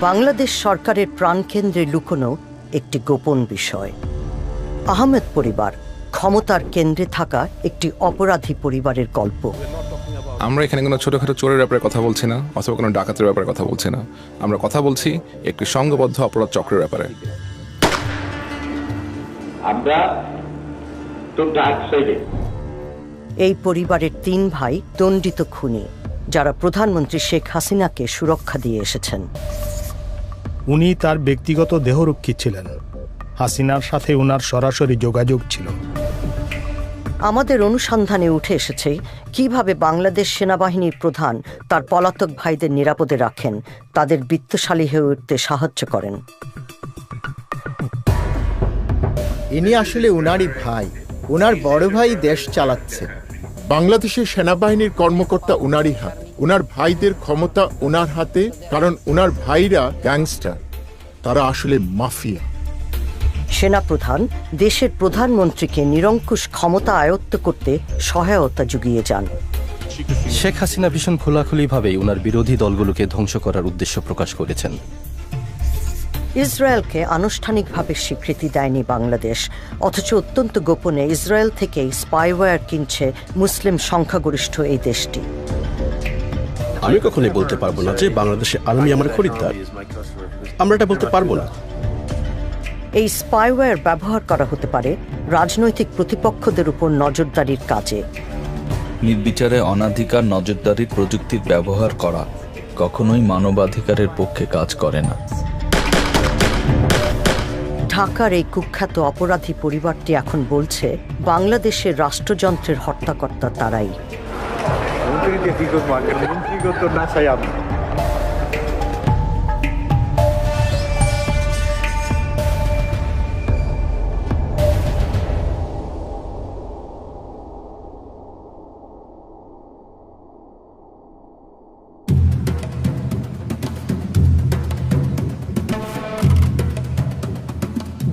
বাংলাদেশ সরকারের প্রাণকেন্দ্রে লুকোনো একটি গোপন বিষয়। আহমেদ পরিবার ক্ষমতার কেন্দ্রে থাকা একটি অপরাধী পরিবারের গল্প। আমরা এখানে কোনো ছোটখাটো চোরের ব্যাপারে কথা বলছি না, অথবা কোনো ডাকাতের ব্যাপারে কথা বলছি না। আমরা কথা বলছি একটি সংঘবদ্ধ অপরাধ চক্রের ব্যাপারে। এই পরিবারের 3 ভাই দণ্ডিত খুনি, যারা প্রধানমন্ত্রী শেখ হাসিনাকে সুরক্ষা দিয়ে এসেছেন। উনি তার ব্যক্তিগত দেহরক্ষী ছিলেন। হাসিনার সাথে ওনার সরাসরি যোগাযোগ ছিল। আমাদের অনুসন্ধানে উঠে এসেছে কিভাবে বাংলাদেশ সেনাবাহিনীর প্রধান তার পলাতক ভাইদের নিরাপদে রাখেন, তাদের বিত্তশালী হয়ে উঠতে সাহায্য করেন। ইনি আসলে উনারই ভাই। ওনার বড় ভাই দেশ চালাচ্ছে। বাংলাদেশের সেনাবাহিনীর কর্মকর্তা উনারই হাত। উনার ভাইদের ক্ষমতা ওনার হাতে, কারণ উনার ভাইরা গ্যাংস্টার, তারা আসলে মাফিয়া। সেনাপ্রধান দেশের প্রধানমন্ত্রীকে নিরঙ্কুশ ক্ষমতা আয়ত্ত করতে সহায়তা জুগিয়ে যান। শেখ হাসিনা ভীষণ খোলাখুলিভাবেই ওনার বিরোধী দলগুলোকে ধ্বংস করার উদ্দেশ্য প্রকাশ করেছেন। ইসরায়েলকে আনুষ্ঠানিকভাবে স্বীকৃতি দেয়নি বাংলাদেশ, অথচ অত্যন্ত গোপনে ইসরায়েল থেকেই স্পাইওয়্যার কিনছে মুসলিম সংখ্যাগরিষ্ঠ এই দেশটি। আমি কখনোই বলতে পারবো না যে বাংলাদেশের আর্মি আমার খরিদ্দার। আমরা এটা বলতে পারবো না। এই স্পাইওয়্যার ব্যবহার করা হতে পারে রাজনৈতিক প্রতিপক্ষদের উপর নজরদারির কাজে। নির্বিচারে অনাধিকার নজরদারির প্রযুক্তির ব্যবহার করা কখনোই মানবাধিকারের পক্ষে কাজ করে না। ঢাকার এই কুখ্যাত অপরাধী পরিবারটি এখন বলছে বাংলাদেশের রাষ্ট্রযন্ত্রের হত্যাকর্তা তারাই।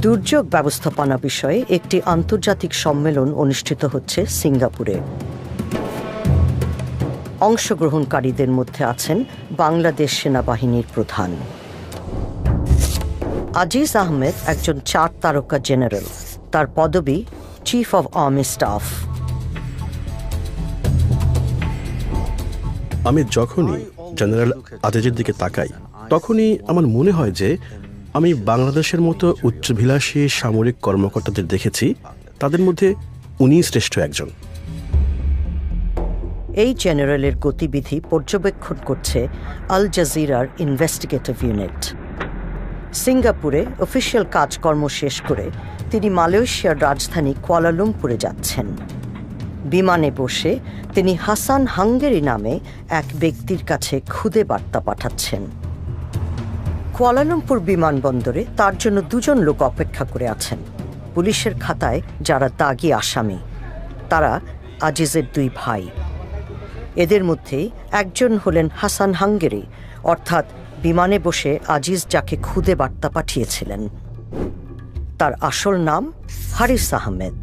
দুর্যোগ ব্যবস্থাপনা বিষয়ে একটি আন্তর্জাতিক সম্মেলন অনুষ্ঠিত হচ্ছে সিঙ্গাপুরে। অংশগ্রহণকারীদের মধ্যে আছেন বাংলাদেশ সেনাবাহিনীর প্রধান আজিজ আহমেদ, একজন 4 তারকা জেনারেল। তার পদবি চিফ অব আর্মি স্টাফ। আমি যখনই জেনারেল আজিজের দিকে তাকাই, তখনই আমার মনে হয় যে আমি বাংলাদেশের মতো উচ্চভিলাষী সামরিক কর্মকর্তাদের দেখেছি, তাদের মধ্যে উনি শ্রেষ্ঠ একজন। এই জেনারেলের গতিবিধি পর্যবেক্ষণ করছে আল জাজিরার ইনভেস্টিগেটিভ ইউনিট। সিঙ্গাপুরে অফিসিয়াল কাজকর্ম শেষ করে তিনি মালয়েশিয়ার রাজধানী কুয়ালালামপুরে যাচ্ছেন। বিমানে বসে তিনি হাসান হাঙ্গেরি নামে এক ব্যক্তির কাছে খুদে বার্তা পাঠাচ্ছেন। কুয়ালালামপুর বিমানবন্দরে তার জন্য 2 জন লোক অপেক্ষা করে আছেন, পুলিশের খাতায় যারা দাগি আসামি। তারা আজিজের 2 ভাই। এদের মধ্যে একজন হলেন হাসান হাঙ্গেরি, অর্থাৎ বিমানে বসে আজিজ যাকে খুদে বার্তা পাঠিয়েছিলেন। তার আসল নাম হারিস আহমেদ।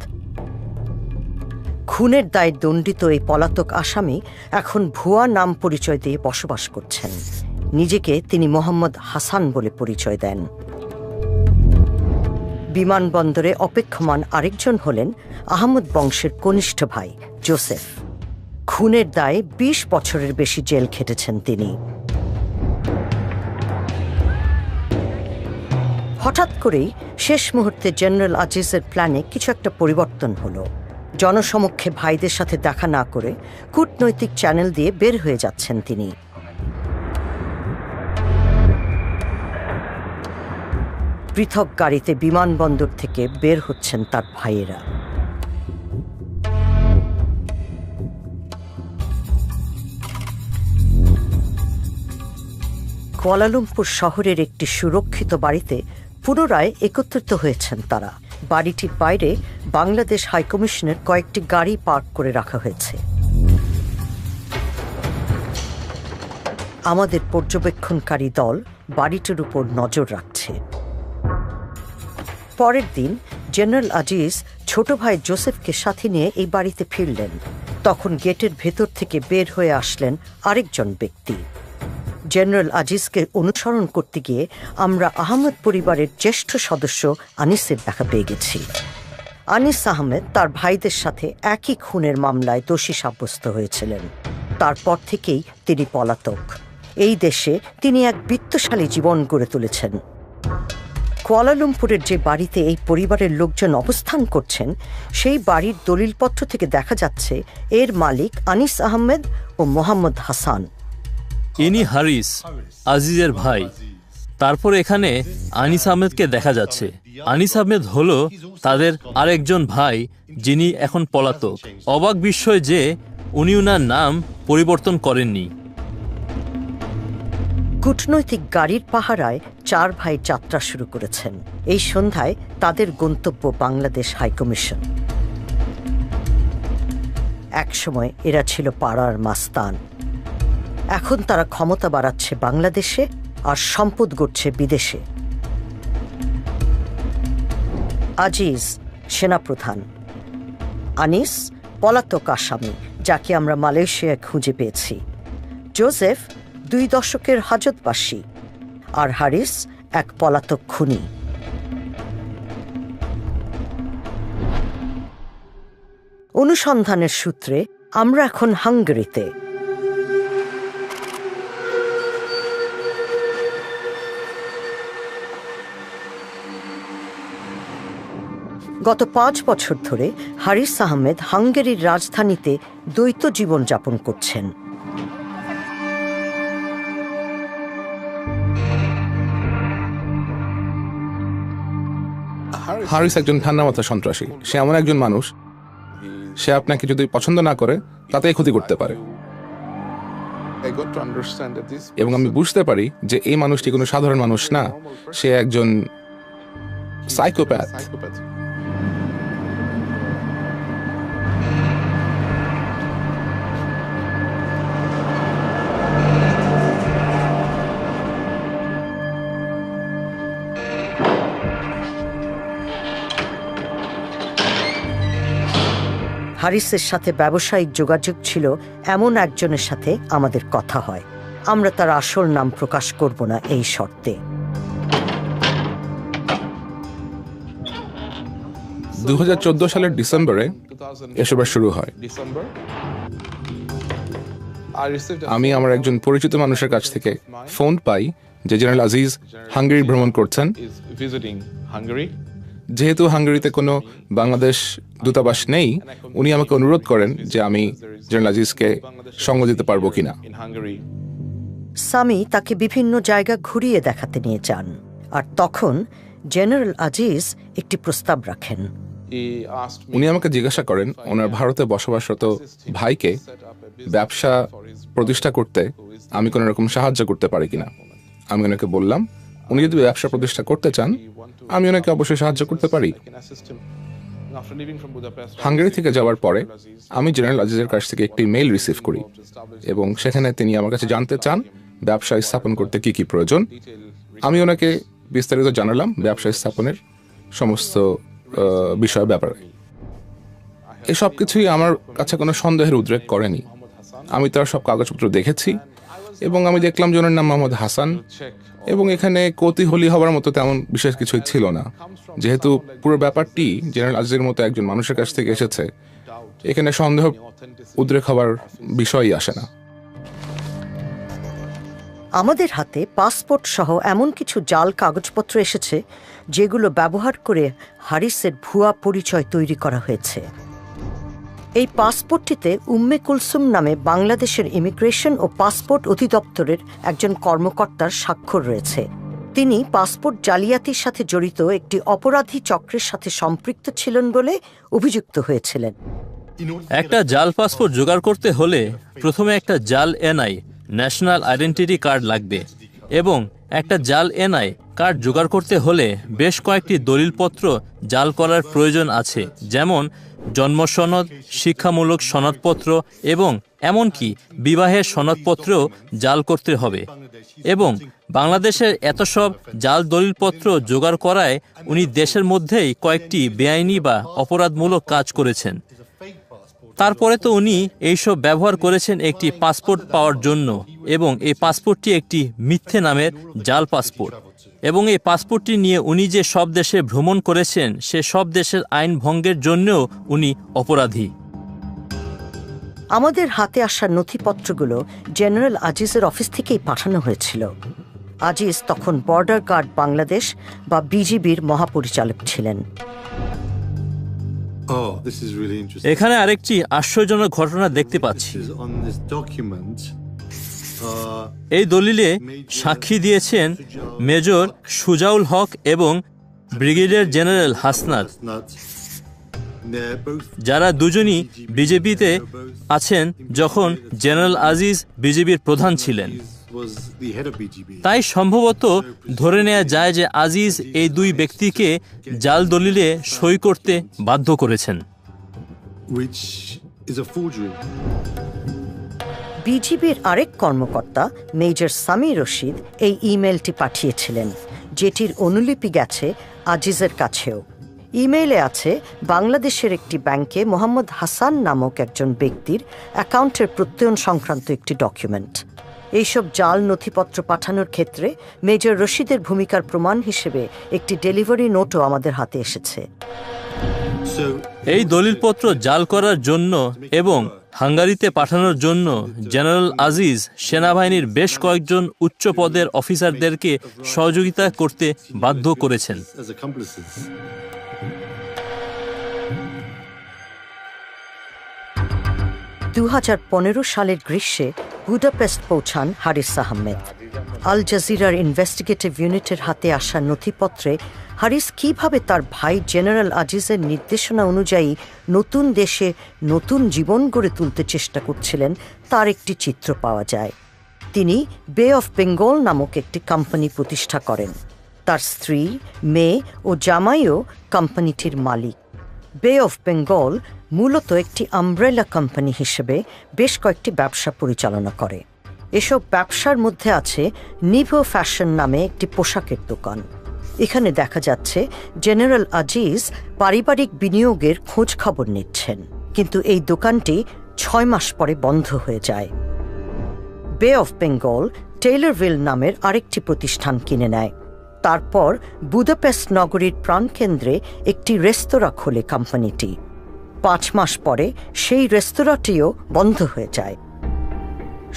খুনের দায়ে দণ্ডিত এই পলাতক আসামি এখন ভুয়া নাম পরিচয় দিয়ে বসবাস করছেন। নিজেকে তিনি মোহাম্মদ হাসান বলে পরিচয় দেন। বিমানবন্দরে অপেক্ষমান আরেকজন হলেন আহমদ বংশের কনিষ্ঠ ভাই জোসেফ। খুনের দায়ে 20 বছরের বেশি জেল খেটেছেন তিনি। হঠাৎ করেই শেষ মুহূর্তে জেনারেল আজিজের প্ল্যানে কিছু একটা পরিবর্তন হলো। জনসমক্ষে ভাইদের সাথে দেখা না করে কূটনৈতিক চ্যানেল দিয়ে বের হয়ে যাচ্ছেন তিনি। পৃথক গাড়িতে বিমানবন্দর থেকে বের হচ্ছেন তার ভাইয়েরা। কুয়ালালামপুর শহরের একটি সুরক্ষিত বাড়িতে পুনরায় একত্রিত হয়েছেন তারা। বাড়িটির বাইরে বাংলাদেশ হাইকমিশনের কয়েকটি গাড়ি পার্ক করে রাখা হয়েছে। আমাদের পর্যবেক্ষণকারী দল বাড়িটির উপর নজর রাখছে। পরের দিন জেনারেল আজিজ ছোট ভাই জোসেফকে সাথে নিয়ে এই বাড়িতে ফিরলেন। তখন গেটের ভেতর থেকে বের হয়ে আসলেন আরেকজন ব্যক্তি। জেনারেল আজিজকে অনুসরণ করতে গিয়ে আমরা আহমেদ পরিবারের জ্যেষ্ঠ সদস্য আনিসের দেখা পেয়ে গেছি। আনিস আহমেদ তার ভাইদের সাথে একই খুনের মামলায় দোষী সাব্যস্ত হয়েছিলেন। তারপর থেকেই তিনি পলাতক। এই দেশে তিনি এক বিত্তশালী জীবন গড়ে তুলেছেন। কুয়ালালামপুরের যে বাড়িতে এই পরিবারের লোকজন অবস্থান করছেন, সেই বাড়ির দলিলপত্র থেকে দেখা যাচ্ছে এর মালিক আনিস আহমেদ ও মোহাম্মদ হাসান। ইনি হারিস, আজিজের ভাই। তারপর এখানে আনিস আহমেদকে দেখা যাচ্ছে। আনিস আহমেদ হলো তাদের আরেকজন ভাই, যিনি এখন পলাতক। অবাক বিষয় যে উনি উনার নাম পরিবর্তন করেননি। কূটনৈতিক গাড়ির পাহারায় 4 ভাই যাত্রা শুরু করেছেন। এই সন্ধ্যায় তাদের গন্তব্য বাংলাদেশ হাইকমিশন। একসময় এরা ছিল পাড়ার মাস্তান। এখন তারা ক্ষমতা বাড়াচ্ছে বাংলাদেশে আর সম্পদ গড়ছে বিদেশে। আজিজ সেনাপ্রধান, আনিস পলাতক আসামি, যাকে আমরা মালয়েশিয়ায় খুঁজে পেয়েছি। জোসেফ 2 দশকের হাজতবাসী, আর হারিস এক পলাতক খুনি। অনুসন্ধানের সূত্রে আমরা এখন হাঙ্গেরিতে। গত 5 বছর ধরে হারিস আহমেদ হাঙ্গেরির রাজধানীতে দ্বৈত জীবন যাপন করছেন। হারিস একজন ঠান্ডা মাথা সন্ত্রাসী। সে এমন একজন মানুষ, সে আপনাকে যদি পছন্দ না করে তাতেই ক্ষতি করতে পারে। এবং আমি বুঝতে পারি যে এই মানুষটি কোনো সাধারণ মানুষ না, সে একজন সাইকোপ্যাথ। হারিসের সাথে ব্যবসায়িক যোগাযোগ ছিল এমন একজনের সাথে আমাদের কথা হয়। আমরা তার আসল নাম প্রকাশ করব না এই শর্তে। 2014 সালের ডিসেম্বরে এসবের শুরু হয়। আমি আমার একজন পরিচিত মানুষের কাছ থেকে ফোন পাই যে জেনারেল আজিজ হাঙ্গেরি ভ্রমণ করছেন। যেহেতু হাঙ্গেরিতে কোনো বাংলাদেশ দূতাবাস নেই, উনি আমাকে অনুরোধ করেন যে আমি জেনারেল আজিজকে সঙ্গ দিতে পারবো কিনা। সামি তাকে বিভিন্ন জায়গা ঘুরিয়ে দেখাতে নিয়ে যান, আর তখন জেনারেল আজিজ একটি প্রস্তাব রাখেন। উনি আমাকে জিজ্ঞাসা করেন ওনার ভারতে বসবাসরত ভাইকে ব্যবসা প্রতিষ্ঠা করতে আমি কোনো রকম সাহায্য করতে পারি কিনা। আমি ওনাকে বললাম, উনি যদি ব্যবসা প্রতিষ্ঠা করতে চান আমি ওনাকে অবশ্যই সাহায্য করতে পারি। হাঙ্গেরি থেকে যাওয়ার পরে আমি জেনারেল আজিজের কাছ থেকে একটি মেইল রিসিভ করি এবং সেখানে তিনি আমার কাছে জানতে চান ব্যবসা স্থাপন করতে কি কি প্রয়োজন। আমি ওনাকে বিস্তারিত জানালাম ব্যবসা স্থাপনের সমস্ত বিষয় ব্যাপারে। এসব কিছুই আমার কাছে কোনো সন্দেহের উদ্রেক করেনি। আমি তার সব কাগজপত্র দেখেছি এবং আমি দেখলাম যে ওনার নাম মোহাম্মদ হাসান, এবং এখানে কৌতূহলী হওয়ার মতো তেমন বিশেষ কিছুই ছিল না। যেহেতু পুরো ব্যাপারটি জেনারেল আজিজের মতো একজন মানুষের কাছ থেকে এসেছে, এখানে সন্দেহ উদ্রেক হওয়ার বিষয়ই আসে না। আমাদের হাতে পাসপোর্ট সহ এমন কিছু জাল কাগজপত্র এসেছে যেগুলো ব্যবহার করে হারিসের ভুয়া পরিচয় তৈরি করা হয়েছে। এই পাসপোর্টটিতে উম্মে কুলসুম নামে বাংলাদেশের ইমিগ্রেশন ও পাসপোর্ট অধিদপ্তরের একজন কর্মকর্তার স্বাক্ষর রয়েছে। তিনি পাসপোর্ট জালিয়াতির সাথে জড়িত একটি অপরাধী চক্রের সাথে সম্পৃক্ত ছিলেন বলে অভিযুক্ত হয়েছিলেন। একটা জাল পাসপোর্ট জোগাড় করতে হলে প্রথমে একটা জাল এনআই ন্যাশনাল আইডেন্টিটি কার্ড লাগবে, এবং একটা জাল এনআই কার্ড জোগাড় করতে হলে বেশ কয়েকটি দলিলপত্র জাল করার প্রয়োজন আছে, যেমন জন্মসনদ, শিক্ষামূলক সনদপত্র এবং এমনকি বিবাহের সনদপত্রও জাল করতে হবে। এবং বাংলাদেশের এত সব জাল দলিলপত্র জোগাড় করায় উনি দেশের মধ্যেই কয়েকটি বেআইনি বা অপরাধমূলক কাজ করেছেন। তারপরে তো উনি এইসব ব্যবহার করেছেন একটি পাসপোর্ট পাওয়ার জন্য, এবং এই পাসপোর্টটি একটি মিথ্যে নামের জাল পাসপোর্ট, এবং এই পাসপোর্টটি নিয়ে উনি যে সব দেশে ভ্রমণ করেছেন সে সব দেশের আইন ভঙ্গের জন্যও উনি অপরাধী। আমাদের হাতে আসা নথিপত্রগুলো জেনারেল আজিজের অফিস থেকেই পাঠানো হয়েছিল। আজিজ তখন বর্ডার গার্ড বাংলাদেশ বা বিজিবির মহাপরিচালক ছিলেন। এখানে আরেকটি আশ্চর্যজনক ঘটনা দেখতে পাচ্ছি। এই দলিলে সাক্ষী দিয়েছেন মেজর সুজাউল হক এবং ব্রিগেডিয়ার জেনারেল হাসনাত, যারা দুজনই বিজেপিতে আছেন যখন জেনারেল আজিজ বিজেপির প্রধান ছিলেন। তাই সম্ভবত ধরে নেওয়া যায় যে আজিজ এই দুই ব্যক্তিকে জাল দলিলে সই করতে বাধ্য করেছেন। বিজিবির আরেক কর্মকর্তা মেজর সামি রশিদ এই ইমেলটি পাঠিয়েছিলেন, যেটির অনুলিপি গেছে আজিজের কাছেও। ইমেইলে আছে বাংলাদেশের একটি ব্যাংকে মোহাম্মদ হাসান নামক একজন ব্যক্তির অ্যাকাউন্টের প্রত্যয়ন সংক্রান্ত একটি ডকুমেন্ট। এইসব জাল নথিপত্র পাঠানোর ক্ষেত্রে মেজর রশিদের ভূমিকার প্রমাণ হিসেবে একটি ডেলিভারি নোটও আমাদের হাতে এসেছে। এই দলিলপত্র জাল করার জন্য এবং হাঙ্গারিতে পাঠানোর জন্য জেনারেল আজিজ সেনাবাহিনীর বেশ কয়েকজন উচ্চ পদের অফিসারদেরকে সহযোগিতা করতে বাধ্য করেছেন। 2015 সালের গ্রীষ্মে বুদাপেস্ট পৌঁছান হারিস আহমেদ। আল জাজিরার ইনভেস্টিগেটিভ ইউনিটের হাতে আসা নথিপত্রে হারিস কিভাবে তার ভাই জেনারেল আজিজের নির্দেশনা অনুযায়ী নতুন দেশে নতুন জীবন গড়ে তুলতে চেষ্টা করছিলেন তার একটি চিত্র পাওয়া যায়। তিনি বে অফ বেঙ্গল নামক একটি কোম্পানি প্রতিষ্ঠা করেন। তার স্ত্রী, মেয়ে ও জামাইও কোম্পানিটির মালিক। বে অফ বেঙ্গল মূলত একটি আমব্রেলা কোম্পানি হিসেবে বেশ কয়েকটি ব্যবসা পরিচালনা করে। এসব ব্যবসার মধ্যে আছে নিভো ফ্যাশন নামে একটি পোশাকের দোকান। এখানে দেখা যাচ্ছে জেনারেল আজিজ পারিবারিক বিনিয়োগের খোঁজ খবর নিচ্ছেন, কিন্তু এই দোকানটি 6 মাস পরে বন্ধ হয়ে যায়। বে অফ বেঙ্গল টেইলরভিল নামের আরেকটি প্রতিষ্ঠান কিনে নেয়। তারপর বুদাপেস্ট নগরীর প্রাণকেন্দ্রে একটি রেস্তোরাঁ খোলে কোম্পানিটি। 5 মাস পরে সেই রেস্তোরাঁটিও বন্ধ হয়ে যায়।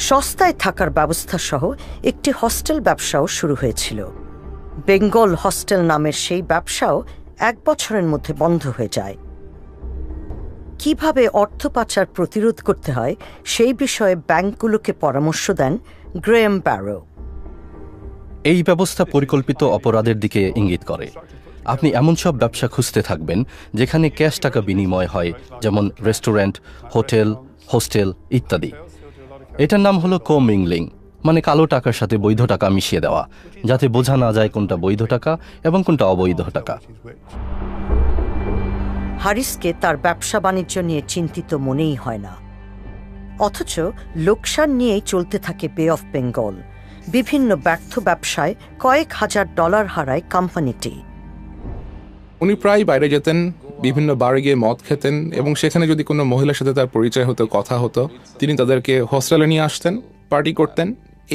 সস্তায় থাকার ব্যবস্থা সহ একটি হস্টেল ব্যবসাও শুরু হয়েছিল। বেঙ্গল হস্টেল নামের সেই ব্যবসাও 1 বছরের মধ্যে বন্ধ হয়ে যায়। কিভাবে অর্থ পাচার প্রতিরোধ করতে হয় সেই বিষয়ে ব্যাংকগুলোকে পরামর্শ দেন গ্রেয়াম ব্যারো। এই ব্যবস্থা পরিকল্পিত অপরাধের দিকে ইঙ্গিত করে। আপনি এমন সব ব্যবসা খুঁজতে থাকবেন যেখানে ক্যাশ টাকা বিনিময় হয়, যেমন রেস্টুরেন্ট, হোটেল, হোস্টেল ইত্যাদি। এটার নাম হলো কো-মিংলিং, মানে কালো টাকার সাথে বৈধ টাকা মিশিয়ে দেওয়া, যাতে বোঝা না যায় কোনটা বৈধ টাকা এবং কোনটা অবৈধ টাকা। হারিসকে তার ব্যবসা বাণিজ্য নিয়ে চিন্তিত মনেই হয় না, অথচ লোকসান নিয়েই চলতে থাকে বে অফ বেঙ্গল। বিভিন্ন ব্যর্থ ব্যবসায় কয়েক হাজার ডলার হারায় কোম্পানিটি। উনি প্রায় বাইরে যেতেন, বিভিন্ন বারে গিয়ে মদ খেতেন, এবং সেখানে যদি কোনো মহিলার সাথে তার পরিচয় হতো, কথা হতো, তিনি তাদেরকে হোস্টেলে নিয়ে আসতেন, পার্টি করতেন।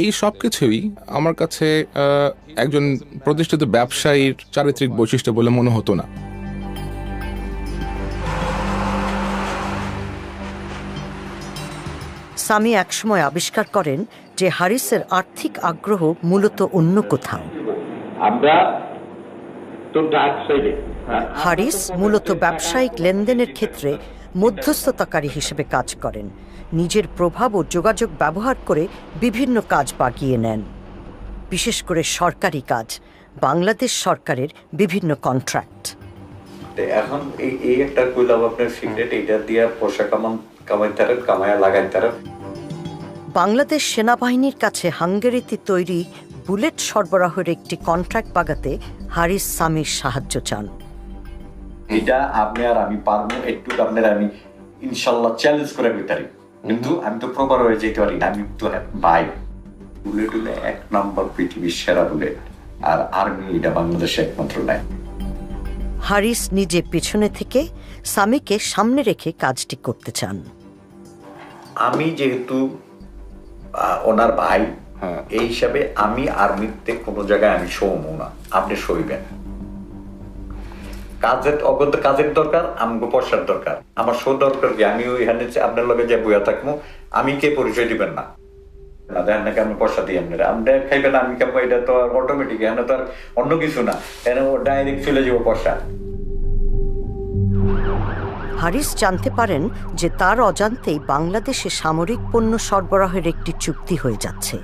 এই সব কিছুই আমার কাছে একজন প্রতিষ্ঠিত ব্যবসায়ীর চারিত্রিক বৈশিষ্ট্য বলে মনে হতো না। সামি একসময় আবিষ্কার করেন যে হারিসের আর্থিক আগ্রহ মূলত অন্য কোথাও। হারিস মূলত ব্যবসায়িক লেনদেনের ক্ষেত্রে মধ্যস্থতাকারী হিসেবে কাজ করেন। নিজের প্রভাব ও যোগাযোগ ব্যবহার করে বিভিন্ন কাজ বাগিয়ে নেন, বিশেষ করে সরকারি কাজ, বাংলাদেশ সরকারের বিভিন্ন কন্ট্রাক্ট। এখন এই একটা কইলাম আপনার সিক্রেট, এটা দিয়ে পয়সা কামাইয়া লাগাইতার। বাংলাদেশ সেনাবাহিনীর কাছে হাঙ্গেরিতে তৈরি বুলেট সরবরাহের একটি কন্ট্রাক্ট বাগাতে হারিস সামির সাহায্য চান। এটা আপনি আর আমি পারবো, একটু আপনার আমি ইনশাল্লাহ চ্যালেঞ্জ করে বিতারি, কিন্তু আমি তো প্রপার হয়ে যেতে পারি না। আমি তো ভাই বুলেট হলে 1 নম্বর পৃথিবীর সেরা বুলেট, আর আর্মি এটা বাংলাদেশে একমাত্র নাই। হারিস নিজে পেছনে থেকে সামিকে সামনে রেখে কাজটি করতে চান। আমি যেহেতু ওনার ভাই এই হিসাবে আমি আর্মিতে কোনো জায়গায় আমি শোবো না, আপনি সইবেন। কাজের দরকার, আমাকে পয়সার দরকার। আমার শো দরকার কি? আমি ওইখানে আপনার লগে যে বইয়া থাকবো, আমি কে পরিচয় দিবেন না দেখেন নাকি আমি পয়সা দিই আপনারা, আপনি খাইবেন আমি খাবো, এটা তো আর অটোমেটিক, এখানে তো আর অন্য কিছু না, এখানে ডাইরেক্ট চলে যাবো পয়সা। হারিস জানতে পারেন যে তার অজান্তেই বাংলাদেশে সামরিক পণ্য সরবরাহের একটি চুক্তি হয়ে যাচ্ছে।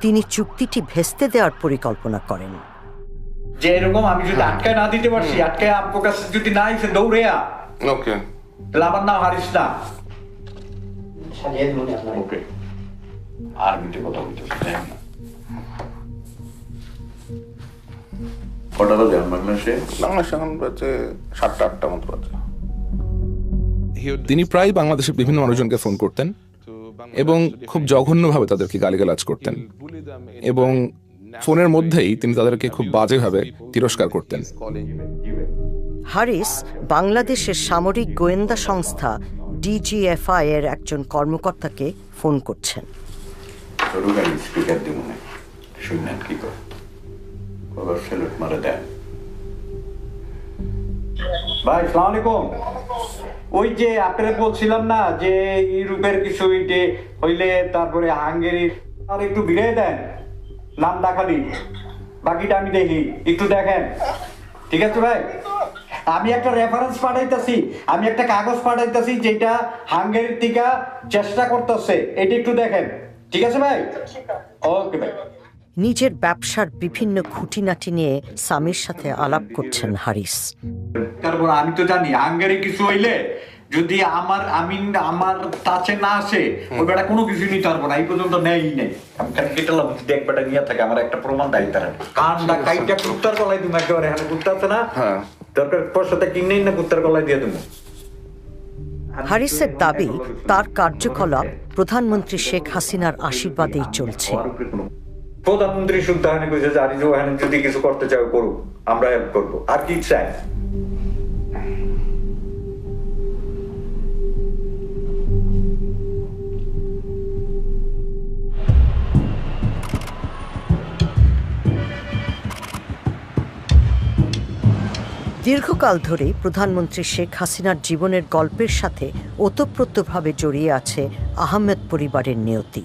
তিনি চুক্তিটি ভেস্তে দেওয়ার পরিকল্পনা করেন। যে এরকম আমি যদি আটকায় না দিতে পারছি, আটকায় আপনার কাছে যদি না এসে দৌড়ে ওকে, তাহলে আমার নাম হারিস না। ওকে, আর্মিতে কথা বলতেছি না। কটা বাজে বাংলাদেশে? বাংলাদেশে এখন বাজে 7টা-8টা মতো বাজে। তিনি প্রায় বাংলাদেশের বিভিন্ন মানুষজনকে ফোন করতেন এবং খুব জঘন্যভাবে তাদেরকে গালিগালাজ করতেন, এবং ফোনের মধ্যেই তিনি তাদেরকে খুব বাজেভাবে তিরস্কার করতেন। হারিস বাংলাদেশের সামরিক গোয়েন্দা সংস্থা ডিজিএফআই এর একজন কর্মকর্তাকে ফোন করছেন। ভাই আসসালামু আলাইকুম। ওই যে আপনারা বলছিলাম না যে ইউরোপের কিছু হইলে তারপরে হাঙ্গেরির, আর একটু ভিড়ে দেন নাম দেখালি, বাকিটা আমি দেখি, একটু দেখেন। ঠিক আছে ভাই, আমি একটা রেফারেন্স পাঠাইতেছি, আমি একটা কাগজ পাঠাইতেছি যেটা হাঙ্গেরির থেকে চেষ্টা করতেছে, এটা একটু দেখেন। ঠিক আছে ভাই? ওকে ভাই। নিজের ব্যবসার বিভিন্ন খুঁটিনাটি নিয়ে সামির সাথে আলাপ করছেন হারিস। তারপর আমি তো জানি হাঙ্গেরি কিছু হইলে যদি আমার টাচে না আসে, ওই বেটা কোনো কিছু নিতে পারবো না, এই পর্যন্ত নেই নেই। আমি কেটালাম দেখবেটা নিয়ে থাকে, আমার একটা প্রমাণ দায়ী তারা কানটা কাইটা কুত্তার গলায় তুমি একেবারে, এখানে কুত্তা আছে না, দরকার পয়সাটা কিনেই না কুত্তার গলায় দিয়ে দেবো। হারিসের দাবি তার কার্যকলাপ প্রধানমন্ত্রী শেখ হাসিনার আশীর্বাদেই চলছে। প্রধানমন্ত্রী শুদ্ধ হানি কইছে যে আরিজ ওখানে যদি কিছু করতে চাও করুক, আমরা হেল্প করবো, আর কি চাই। দীর্ঘকাল ধরেই প্রধানমন্ত্রী শেখ হাসিনার জীবনের গল্পের সাথে ওতপ্রোতভাবে জড়িয়ে আছে আহমেদ পরিবারের নিয়তি।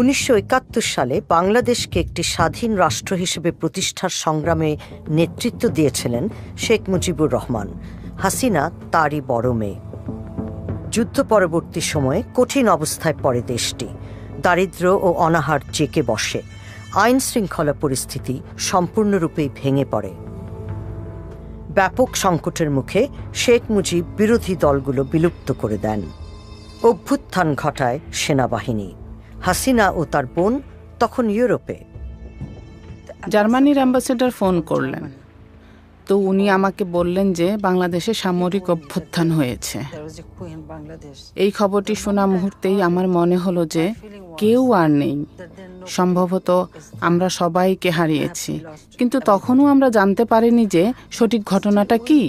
1971 সালে বাংলাদেশকে একটি স্বাধীন রাষ্ট্র হিসেবে প্রতিষ্ঠার সংগ্রামে নেতৃত্ব দিয়েছিলেন শেখ মুজিবুর রহমান। হাসিনা তারই বড় মেয়ে। যুদ্ধ পরবর্তী সময়ে কঠিন অবস্থায় পড়ে দেশটি। দারিদ্র্য ও অনাহার জেঁকে বসে। আইন শৃঙ্খলা পরিস্থিতি সম্পূর্ণরূপেই ভেঙে পড়ে। ব্যাপক সংকটের মুখে শেখ মুজিব বিরোধী দলগুলো বিলুপ্ত করে দেন। অভ্যুত্থান ঘটায় সেনাবাহিনী। হাসিনা ও তার বোন তখন ইউরোপে। জার্মানির অ্যাম্বাসেডর ফোন করলেন, তো উনি আমাকে বললেন যে বাংলাদেশে সামরিক অভ্যুত্থান হয়েছে। এই খবরটি শোনা মুহূর্তেই আমার মনে হলো যে কেউ আর নেই, সম্ভবত আমরা সবাইকে হারিয়েছি। কিন্তু তখনও আমরা জানতে পারিনি যে সঠিক ঘটনাটা কি।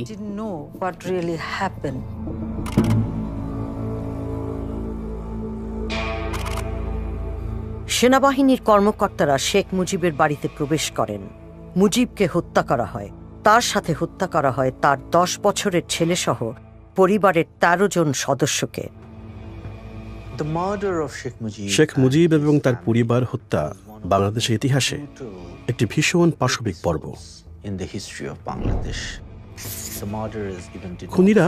সেনাবাহিনীর কর্মকর্তারা শেখ মুজিবের বাড়িতে প্রবেশ করেন। মুজিবকে হত্যা করা হয়। তার সাথে হত্যা করা হয় তার 10 বছরের ছেলেসহ পরিবারের 13 জন সদস্যকে। শেখ মুজিব এবং তার পরিবার হত্যা বাংলাদেশের ইতিহাসে একটি ভীষণ পাশবিক পর্ব। খুনিরা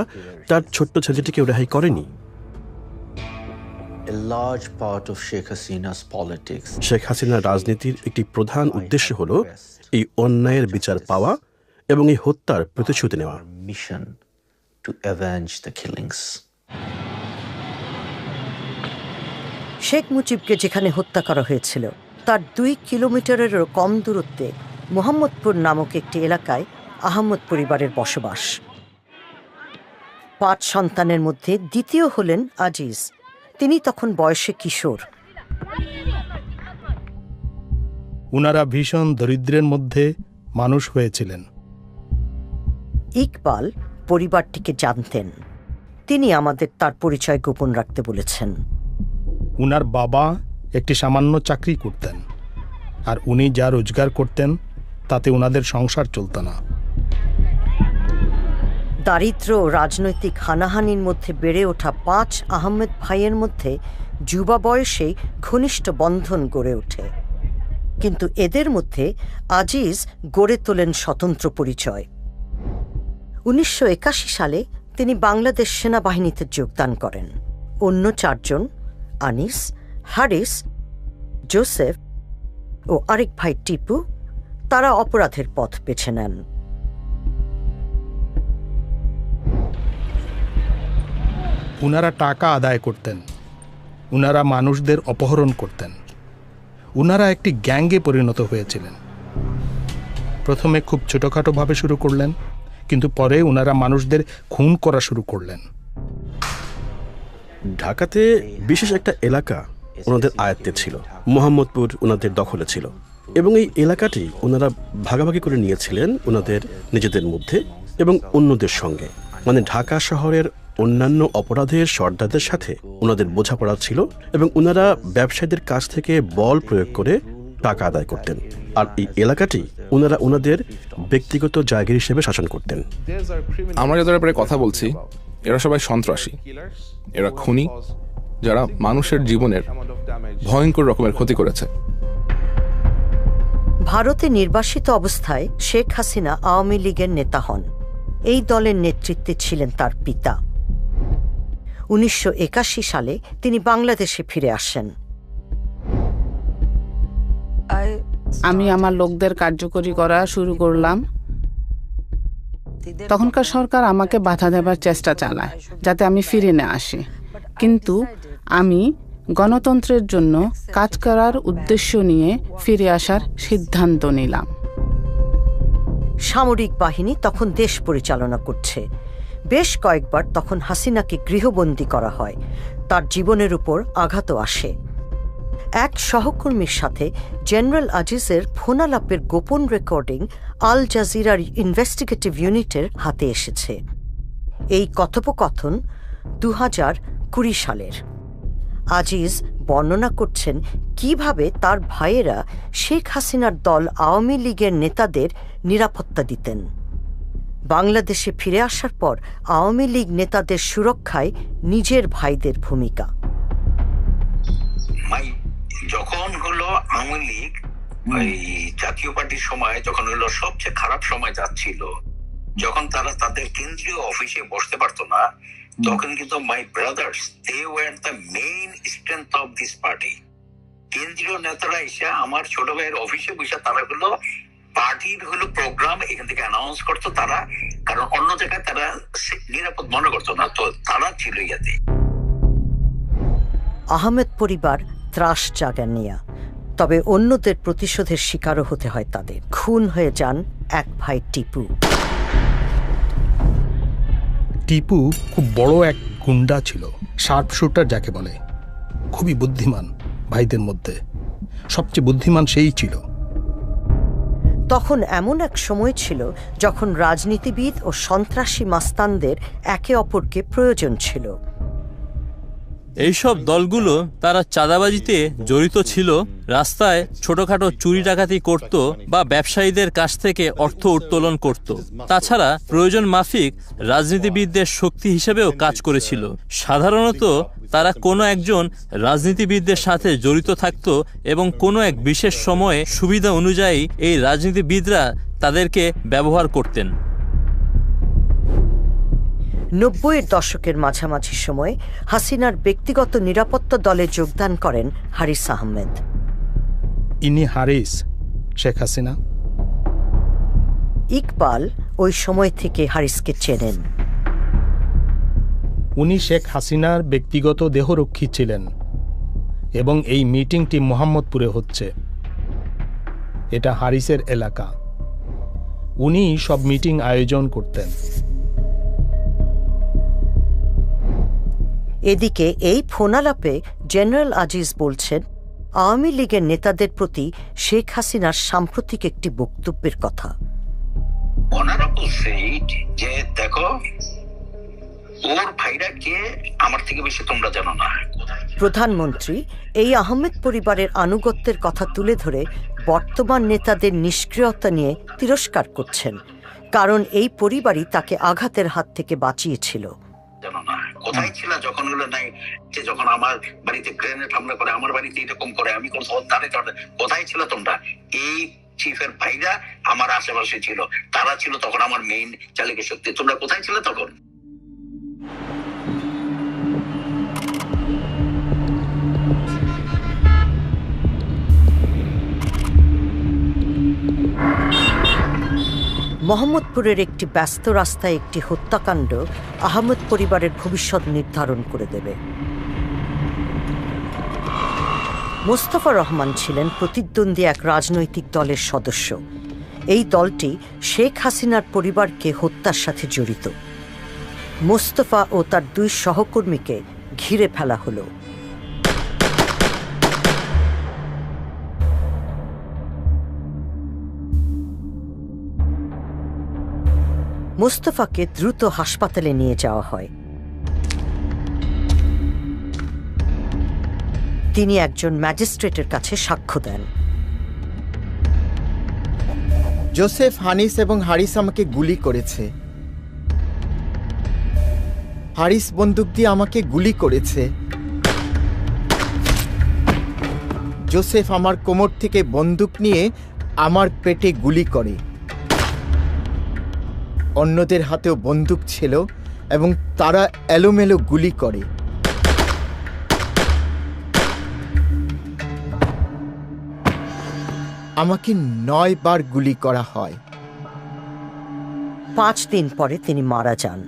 তার ছোট্ট ছেলেটিকে রেহাই করেনি। শেখ হাসিনার রাজনীতির একটি প্রধান উদ্দেশ্য হল এই অন্যায়ের বিচার পাওয়া এবং এই হত্যার প্রতিশোধ নেওয়া। শেখ মুজিবকে যেখানে হত্যা করা হয়েছিল তার 2 কিলোমিটারেরও কম দূরত্বে মোহাম্মদপুর নামক একটি এলাকায় আহমদ পরিবারের বসবাস। 5 সন্তানের মধ্যে দ্বিতীয় হলেন আজিজ। তিনি তখন বয়সে কিশোর। উনারা ভীষণ দরিদ্রের মধ্যে মানুষ হয়েছিলেন। ইকবাল পরিবারটিকে জানতেন। তিনি আমাদের তার পরিচয় গোপন রাখতে বলেছেন। উনার বাবা একটি সামান্য চাকরি করতেন, আর উনি যা রোজগার করতেন তাতে উনাদের সংসার চলত না। দারিদ্র্য ও রাজনৈতিক হানাহানির মধ্যে বেড়ে ওঠা 5 আহমেদ ভাইয়ের মধ্যে যুবা বয়সেই ঘনিষ্ঠ বন্ধন গড়ে ওঠে, কিন্তু এদের মধ্যে আজিজ গড়ে তোলেন স্বতন্ত্র পরিচয়। 1981 সালে তিনি বাংলাদেশ সেনাবাহিনীতে যোগদান করেন। অন্য 4 জন, আনিস, হারিস, জোসেফ ও আরেক ভাই টিপু, তারা অপরাধের পথ বেছে নেন। উনারা টাকা আদায় করতেন, উনারা মানুষদের অপহরণ করতেন, উনারা একটি গ্যাংয়ে পরিণত হয়েছিলেন। প্রথমে খুব ছোটখাটোভাবে শুরু করলেন, কিন্তু পরে উনারা মানুষদের খুন করা শুরু করলেন। ঢাকাতে বিশেষ একটা এলাকা ওনাদের আয়ত্তে ছিল, মোহাম্মদপুর ওনাদের দখলে ছিল, এবং এই এলাকাটি ওনারা ভাগাভাগি করে নিয়েছিলেন ওনাদের নিজেদের মধ্যে এবং অন্যদের সঙ্গে। মানে ঢাকা শহরের অন্যান্য অপরাধের সর্দারদের সাথে ওনাদের বোঝাপড়া ছিল, এবং ওনারা ব্যবসায়ীদের কাছ থেকে বল প্রয়োগ করে টাকা আদায় করতেন, আর এই এলাকাটি ওনারা ওনাদের ব্যক্তিগত জায়গা হিসেবে শাসন করতেন। আমরা যাদের ব্যাপারে কথা বলছি এরা সবাই সন্ত্রাসী, এরা খুনি যারা মানুষের জীবনের ভয়ঙ্কর রকমের ক্ষতি করেছে। ভারতে নির্বাসিত অবস্থায় শেখ হাসিনা আওয়ামী লীগের নেতা হন। এই দলের নেতৃত্বে ছিলেন তার পিতা। 1981 সালে তিনি বাংলাদেশে ফিরে আসেন। আমি আমার লোকদের কার্যকরী করা শুরু করলাম। তখনকার সরকার আমাকে বাধা দেবার চেষ্টা চালায় যাতে আমি ফিরে না আসি, কিন্তু আমি গণতন্ত্রের জন্য কাজ করার উদ্দেশ্য নিয়ে ফিরে আসার সিদ্ধান্ত নিলাম। সামরিক বাহিনী তখন দেশ পরিচালনা করছে। বেশ কয়েকবার তখন হাসিনাকে গৃহবন্দী করা হয়, তার জীবনের উপর আঘাতও আসে। এক সহকর্মীর সাথে জেনারেল আজিজের ফোনালাপের গোপন রেকর্ডিং আল জাজিরার ইনভেস্টিগেটিভ ইউনিটের হাতে এসেছে। এই কথোপকথন 2020 সালের। আজিজ বর্ণনা করছেন কিভাবে তার ভাইয়েরা শেখ হাসিনার দল আওয়ামী লীগের নেতাদের নিরাপত্তা দিতেন। বাংলাদেশে ফিরে আসার পর আওয়ামী লীগ নেতাদের সুরক্ষায় নিজের ভাইদের ভূমিকা। যখন হলো আওয়ামী লীগ ওই জাতীয় পার্টির সময়, যখন হলো সবচেয়ে খারাপ সময় যাচ্ছিল, যখন তারা তাদের কেন্দ্রীয় অফিসে বসতে পারতো না, তখন কিন্তু my brothers they were the main strength of this party. কেন্দ্রীয় নেতারা এসে আমার ছোট ভাইয়ের অফিসে বসে তারা হলো পার্টির হলো প্রোগ্রাম এখান থেকে অ্যানাউন্স করতো তারা, কারণ অন্য জায়গায় তারা নিরাপদ মনে করতো না, তো তারা ছিল ইয়াতে। আহমেদ পরিবার ত্রাস জাগানিয়া, তবে অন্যদের প্রতিশোধের শিকারও হতে হয় তাদের। খুন হয়ে যান এক ভাই টিপু। টিপু খুব বড় এক গুন্ডা ছিল, শার্প শুটার যাকে বলে, খুবই বুদ্ধিমান। ভাইদের মধ্যে সবচেয়ে বুদ্ধিমান সেই ছিল। তখন এমন এক সময় ছিল যখন রাজনীতিবিদ ও সন্ত্রাসী মাস্তানদের একে অপরকে প্রয়োজন ছিল। এইসব দলগুলো তারা চাঁদাবাজিতে জড়িত ছিল, রাস্তায় ছোটখাটো চুরি ডাকাতি করত বা ব্যবসায়ীদের কাছ থেকে অর্থ উত্তোলন করত। তাছাড়া প্রয়োজন মাফিক রাজনীতিবিদদের শক্তি হিসেবেও কাজ করেছিল। সাধারণত তারা কোনো একজন রাজনীতিবিদদের সাথে জড়িত থাকত এবং কোনো এক বিশেষ সময়ে সুবিধা অনুযায়ী এই রাজনীতিবিদরা তাদেরকে ব্যবহার করতেন। 90-এর দশকের মাঝামাঝি সময়ে হাসিনার ব্যক্তিগত নিরাপত্তা দলে যোগদান করেন হারিস আহমেদ। ইনি হারিস, শেখ হাসিনা। ইকবাল ওই সময় থেকে হারিসকে চেনেন। উনি শেখ হাসিনার ব্যক্তিগত দেহরক্ষী ছিলেন এবং এই মিটিংটি মোহাম্মদপুরে হচ্ছে। এটা হারিসের এলাকা। উনি সব মিটিং আয়োজন করতেন। এদিকে এই ফোনালাপে জেনারেল আজিজ বলছেন আওয়ামী লীগের নেতাদের প্রতি শেখ হাসিনার সাম্প্রতিক একটি বক্তব্যের কথা। অনারেবল সেইড যে দেখো ওর ভাইরা কে আমার থেকে বেশি তোমরা জানো না, কোথায় প্রধানমন্ত্রী এই আহমেদ পরিবারের আনুগত্যের কথা তুলে ধরে বর্তমান নেতাদের নিষ্ক্রিয়তা নিয়ে তিরস্কার করছেন, কারণ এই পরিবারই তাকে আঘাতের হাত থেকে বাঁচিয়েছিল। কোথায় ছিল যখন হলো নাই যে যখন আমার বাড়িতে গ্রেনেড হামলা করে, আমার বাড়িতে এরকম করে, আমি কোন কোথায় ছিল তোমরা? এই চিফের ভাইরা আমার আশেপাশে ছিল, তারা ছিল তখন আমার মেইন চালিকা শক্তি। তোমরা কোথায় ছিল তখন? মোহাম্মদপুরের একটি ব্যস্ত রাস্তায় একটি হত্যাকাণ্ড আহমেদ পরিবারের ভবিষ্যৎ নির্ধারণ করে দেবে। মোস্তফা রহমান ছিলেন প্রতিদ্বন্দ্বী এক রাজনৈতিক দলের সদস্য। এই দলটি শেখ হাসিনার পরিবারকে হত্যার সাথে জড়িত। মোস্তফা ও তার 2 সহকর্মীকে ঘিরে ফেলা হলো। মোস্তফাকে দ্রুত হাসপাতালে নিয়ে যাওয়া হয়। তিনি একজন ম্যাজিস্ট্রেটের কাছে সাক্ষ্য দেন। জোসেফ, হানিস এবং হারিস আমাকে গুলি করেছে। হারিস বন্দুক দিয়ে আমাকে গুলি করেছে। জোসেফ আমার কোমর থেকে বন্দুক নিয়ে আমার পেটে গুলি করে। অন্যদের হাতেও বন্দুক ছিল এবং তারা এলোমেলো গুলি করে। আমাকে 9 বার গুলি করা হয়। 5 দিন পরে তিনি মারা যান।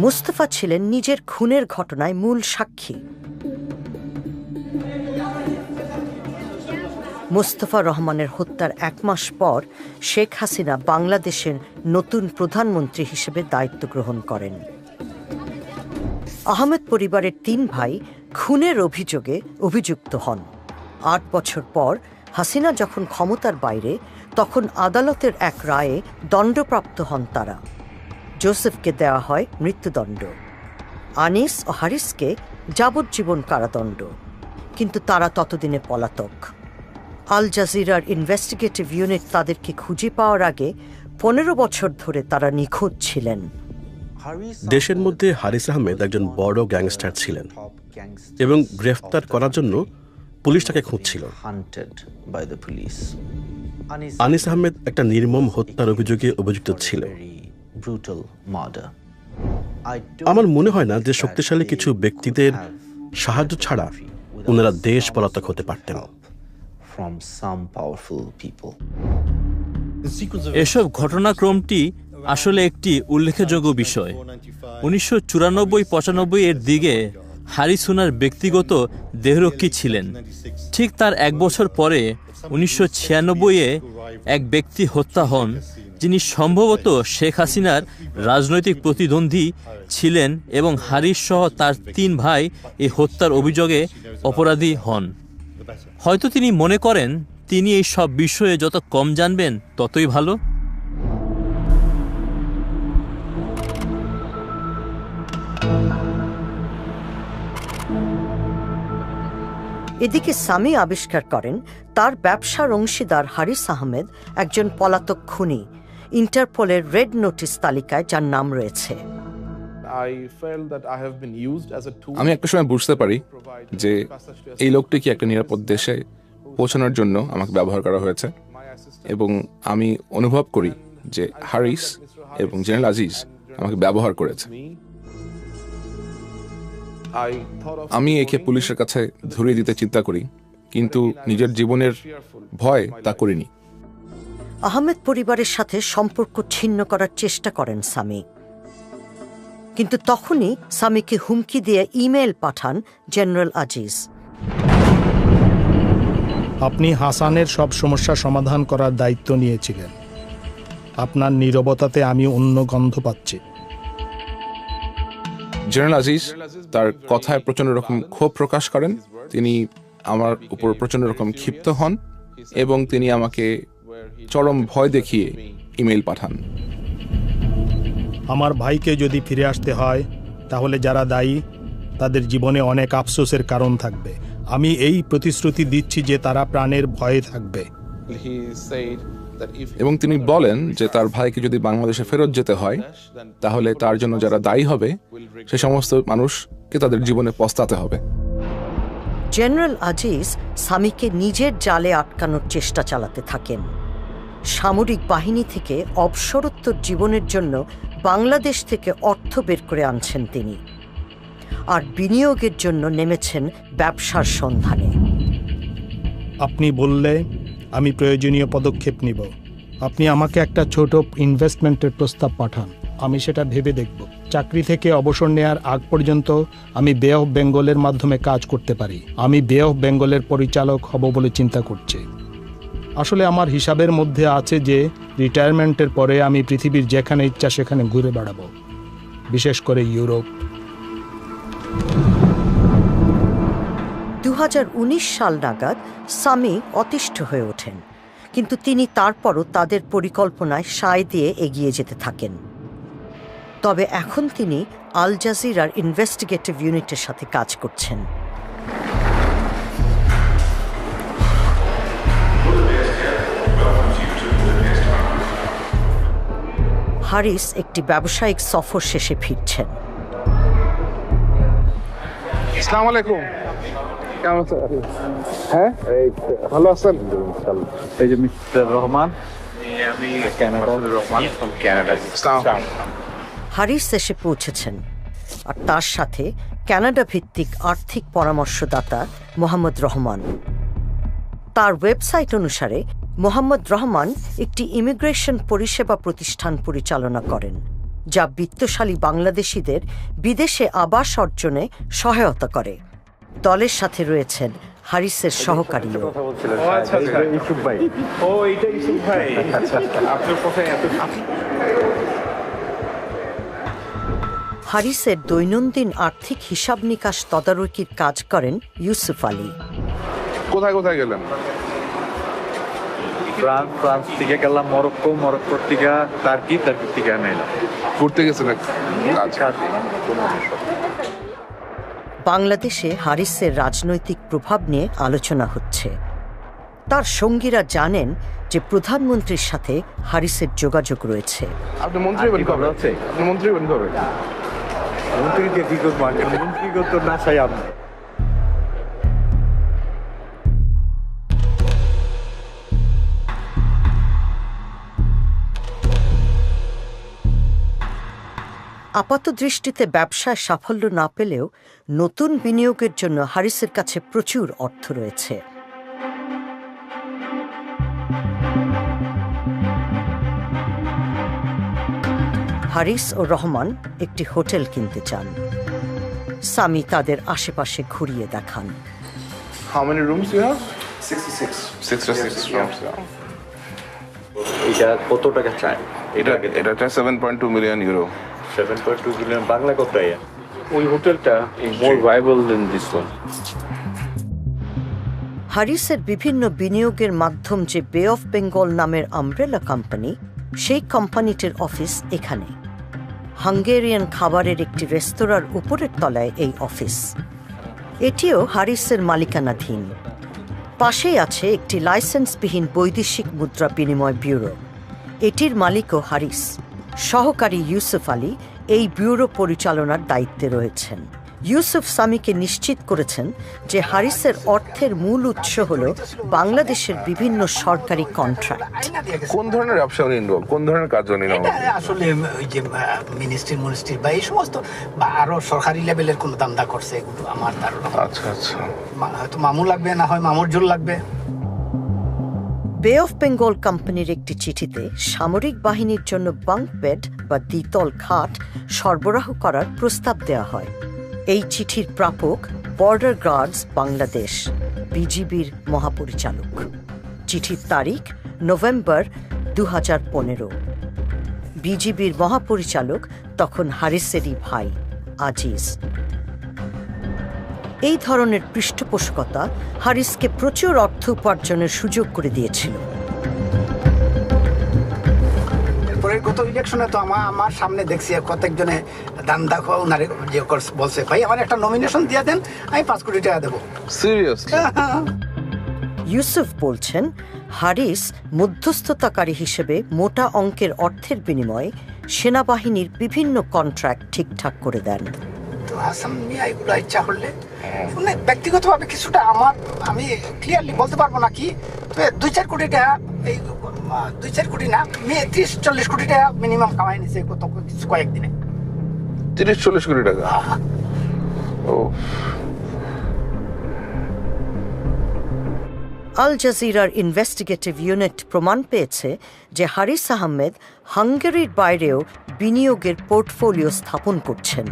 মুস্তাফা ছিলেন নিজের খুনের ঘটনায় মূল সাক্ষী। মোস্তফা রহমানের হত্যার 1 মাস পর শেখ হাসিনা বাংলাদেশের নতুন প্রধানমন্ত্রী হিসেবে দায়িত্ব গ্রহণ করেন। আহমেদ পরিবারের 3 ভাই খুনের অভিযোগে অভিযুক্ত হন। 8 বছর পর হাসিনা যখন ক্ষমতার বাইরে, তখন আদালতের এক রায়ে দণ্ডপ্রাপ্ত হন তারা। জোসেফকে দেওয়া হয় মৃত্যুদণ্ড, আনিস ও হারিসকে যাবজ্জীবন কারাদণ্ড, কিন্তু তারা ততদিনে পলাতক। আল জাজিরার ইনভেস্টিগেটিভ ইউনিট তাদেরকে খুঁজে পাওয়ার আগে 15 বছর ধরে তারা নিখোঁজ ছিলেন। দেশের মধ্যে হারিস আহমেদ একজন বড় গ্যাংস্টার ছিলেন এবং গ্রেফতার করার জন্য পুলিশ তাকে খুঁজছিল। আনিস আহমেদ একটা নির্মম হত্যার অভিযোগে অভিযুক্ত ছিল। আমার মনে হয় না যে শক্তিশালী কিছু ব্যক্তিদের সাহায্য ছাড়া ওনারা দেশ পলাতক হতে পারতেন। এসব ঘটনাক্রমটি আসলে একটি উল্লেখযোগ্য বিষয়। 1994-95 এর দিকে হারিস ওনার ব্যক্তিগত দেহরক্ষী ছিলেন। ঠিক তার 1 বছর পরে 1996-এ এক ব্যক্তি হত্যা হন, যিনি সম্ভবত শেখ হাসিনার রাজনৈতিক প্রতিদ্বন্দ্বী ছিলেন, এবং হারিস সহ তার 3 ভাই এই হত্যার অভিযোগে অপরাধী হন। হয়তো তিনি মনে করেন তিনি এই সব বিষয়ে যত কম জানবেন ততই ভালো। এদিকে সামি আবিষ্কার করেন তার ব্যবসার অংশীদার হারিস আহমেদ একজন পলাতক খুনি, ইন্টারপোলের রেড নোটিস তালিকায় যার নাম রয়েছে। আমি একটা সময় বুঝতে পারি যে এই লোকটিকে একটা নিরাপদ দেশে পৌঁছানোর জন্য আমাকে ব্যবহার করা হয়েছে, এবং আমি অনুভব করি যে হারিস এবং জেনারেল আজিজ আমাকে ব্যবহার করেছে। আমি একে পুলিশের কাছে ধরিয়ে দিতে চিন্তা করি, কিন্তু নিজের জীবনের ভয় তা করিনি। আহমেদ পরিবারের সাথে সম্পর্ক ছিন্ন করার চেষ্টা করেন সামি, কিন্তু তখনই সামিকে হুমকি দিয়ে ইমেল পাঠান জেনারেল আজিজ। আপনি হাসানের সব সমস্যা সমাধান করার দায়িত্ব নিয়েছিলেন। আপনার নীরবতাতে আমি অন্য গন্ধ পাচ্ছি। জেনারেল আজিজ তার কথায় প্রচন্ড রকম ক্ষোভ প্রকাশ করেন। তিনি আমার উপর প্রচন্ড রকম ক্ষিপ্ত হন এবং তিনি আমাকে চরম ভয় দেখিয়ে ইমেল পাঠান। আমার ভাইকে যদি ফিরে আসতে হয়, তাহলে যারা দায়ী তাদের জীবনে অনেক আফসোসের কারণ থাকবে। আমি এই প্রতিশ্রুতি দিচ্ছি যে তারা প্রাণের ভয়ে থাকবে। এবং তিনি বলেন যে তার ভাইকে যদি বাংলাদেশে ফেরত যেতে হয় তাহলে তার জন্য যারা দায়ী হবে সে সমস্ত মানুষকে তাদের জীবনে পস্তাতে হবে। জেনারেল আজিজ সামিকে নিজের জালে আটকানোর চেষ্টা চালাতে থাকেন। সামরিক বাহিনী থেকে অবসরোত্তর জীবনের জন্য বাংলাদেশ থেকে অর্থ বের করে আনছেন তিনি, আর বিনিয়োগের জন্য নেমেছেন ব্যবসার সন্ধানে। আপনি বললে আমি প্রয়োজনীয় পদক্ষেপ নিব। আপনি আমাকে একটা ছোট ইনভেস্টমেন্টের প্রস্তাব পাঠান, আমি সেটা ভেবে দেখব। চাকরি থেকে অবসর নেয়ার আগ পর্যন্ত আমি বে অফ বেঙ্গলের মাধ্যমে কাজ করতে পারি। আমি বে অফ বেঙ্গলের পরিচালক হব বলে চিন্তা করছি। আসলে আমার হিসাবের মধ্যে আছে যে রিটায়ারমেন্টের পরে আমি পৃথিবীর যেখানে ইচ্ছা সেখানে ঘুরে বেড়াবো, বিশেষ করে ইউরোপ। 2019 সাল নাগাদ সামি অতিষ্ঠ হয়ে ওঠেন, কিন্তু তিনি তারপরও তাদের পরিকল্পনায় সায় দিয়ে এগিয়ে যেতে থাকেন। তবে এখন তিনি আল জাজিরার ইনভেস্টিগেটিভ ইউনিটের সাথে কাজ করছেন। হারিস একটি ব্যবসায়িক সফর শেষে ফিরছেন। আসসালামু আলাইকুম। কেমন আছেন? হ্যাঁ, ভালো আছেন? এই যে মিস্টার রহমান, আমি কানাডার রহমান ফ্রম কানাডা। হারিস এসে পৌঁছেছেন, আর তার সাথে কানাডা ভিত্তিক আর্থিক পরামর্শদাতা মোহাম্মদ রহমান। তার ওয়েবসাইট অনুসারে মোহাম্মদ রহমান একটি ইমিগ্রেশন পরিষেবা প্রতিষ্ঠান পরিচালনা করেন, যা বিত্তশালী বাংলাদেশিদের বিদেশে আবাস অর্জনে সহায়তা করে। দলের সাথে রয়েছেন হারিসের সহকারীও। হারিসের দৈনন্দিন আর্থিক হিসাব নিকাশ তদারকির কাজ করেন ইউসুফ আলী। কোথায় কোথায় গেলেন? ফ্রান্স থেকে গেলাম মরক্কো, মরক্কোর থেকে টার্কি, টার্কি থেকে নাইলাম। ঘুরতে গেছেন? বাংলাদেশে হারিসের রাজনৈতিক প্রভাব নিয়ে আলোচনা হচ্ছে। তার সঙ্গীরা জানেন যে প্রধানমন্ত্রীর সাথে হারিসের যোগাযোগ রয়েছে। আপনি মন্ত্রী হবেন কবে? আপনি মন্ত্রী হবেন কবে? মন্ত্রীকে কি করবো? মন্ত্রী তো না চাই আপনি। আপাত দৃষ্টিতে ব্যবসায় সাফল্য না পেলেও নতুন বিনিয়োগের জন্য হারিসের কাছে প্রচুর অর্থ রয়েছে। হারিস ও রহমান একটি হোটেল কিনতে চান। সামি তাদের আশেপাশে ঘুরিয়ে দেখান। How many rooms do you have? 66 rooms. এটা কত টাকা চাই? এটা 7.2 মিলিয়ন ইউরো। 7.2 মিলিয়ন বাংলা কত? ওই হোটেলটা more viable than this one. হারিসের বিভিন্ন বিনিয়োগের মাধ্যম যে বে অফ বেঙ্গল নামের আমব্রেলা কোম্পানি, সেই কোম্পানিটির অফিস এখানে। হাঙ্গেরিয়ান খাবারের একটি রেস্তোরাঁর উপরের তলায় এই অফিস। এটিও হারিসের মালিকানাধীন। পাশেই আছে একটি লাইসেন্সবিহীন বৈদেশিক মুদ্রা বিনিময় ব্যুরো। এটির মালিকও হারিস। সহকারী ইউসুফ আলী এই ব্যুরো পরিচালনার দায়িত্বে রয়েছেন। ইউসুফ সামিকে নিশ্চিত করেছেন যে হারিসের অর্থের মূল উৎস হল বাংলাদেশের বিভিন্ন সরকারি কন্ট্রাক্ট। কোন ধরনের ব্যবসা উনি ইনভলভ? কোন ধরনের কাজ উনি? আসলে ওই যে মিনিস্ট্রি বা এই সমস্ত বা আরো সরকারি লেভেলের কোনো দান্দা করছে, এগুলো আমার ধারণা। আচ্ছা আচ্ছা, হয়তো মামু লাগবে, না হয় মামুর জোর লাগবে। বে অফ বেঙ্গল কোম্পানির একটি চিঠিতে সামরিক বাহিনীর জন্য বাঙ্ক বেড বা দ্বিতল খাট সরবরাহ করার প্রস্তাব দেওয়া হয়। এই চিঠির প্রাপক বর্ডার গার্ডস বাংলাদেশ, বিজিবির মহাপরিচালক। চিঠির তারিখ নভেম্বর 2015। বিজিবির মহাপরিচালক তখন হারিসেরই ভাই আজিজ। এই ধরনের পৃষ্ঠপোষকতা হারিসকে প্রচুর অর্থ উপার্জনের সুযোগ করে দিয়েছিল। এরপরে গত ইলেকশনে তো আমার সামনে দেখছি কতজনে দান্দা খাওয়া উনারে যে বলছে ভাই আমার একটা নমিনেশন দিয়ে দেন, আমি 5 কোটি টাকা দেবো। Seriously? ইউসুফ বলছেন হারিস মধ্যস্থতাকারী হিসেবে মোটা অঙ্কের অর্থের বিনিময়ে সেনাবাহিনীর বিভিন্ন কন্ট্রাক্ট ঠিকঠাক করে দেন। তো হাসান মিয়া এগুলো ইচ্ছা করলে মানে ব্যক্তিগতভাবে কিছুটা আমি ক্লিয়ারলি বলতে পারবো না কি, 2-4 কোটি টাকা, এই 2-4 কোটি না, 30-40 কোটি টাকা মিনিমাম কামাই নিছে কয়েকদিনে। 30-40 কোটি টাকা? ও। আল জাজিরার ইনভেস্টিগেটিভ ইউনিট প্রমাণ পেয়েছে যে হারিস আহমেদ হাঙ্গেরির বাইরেও বিনিয়োগের পোর্টফোলিও স্থাপন করছেন।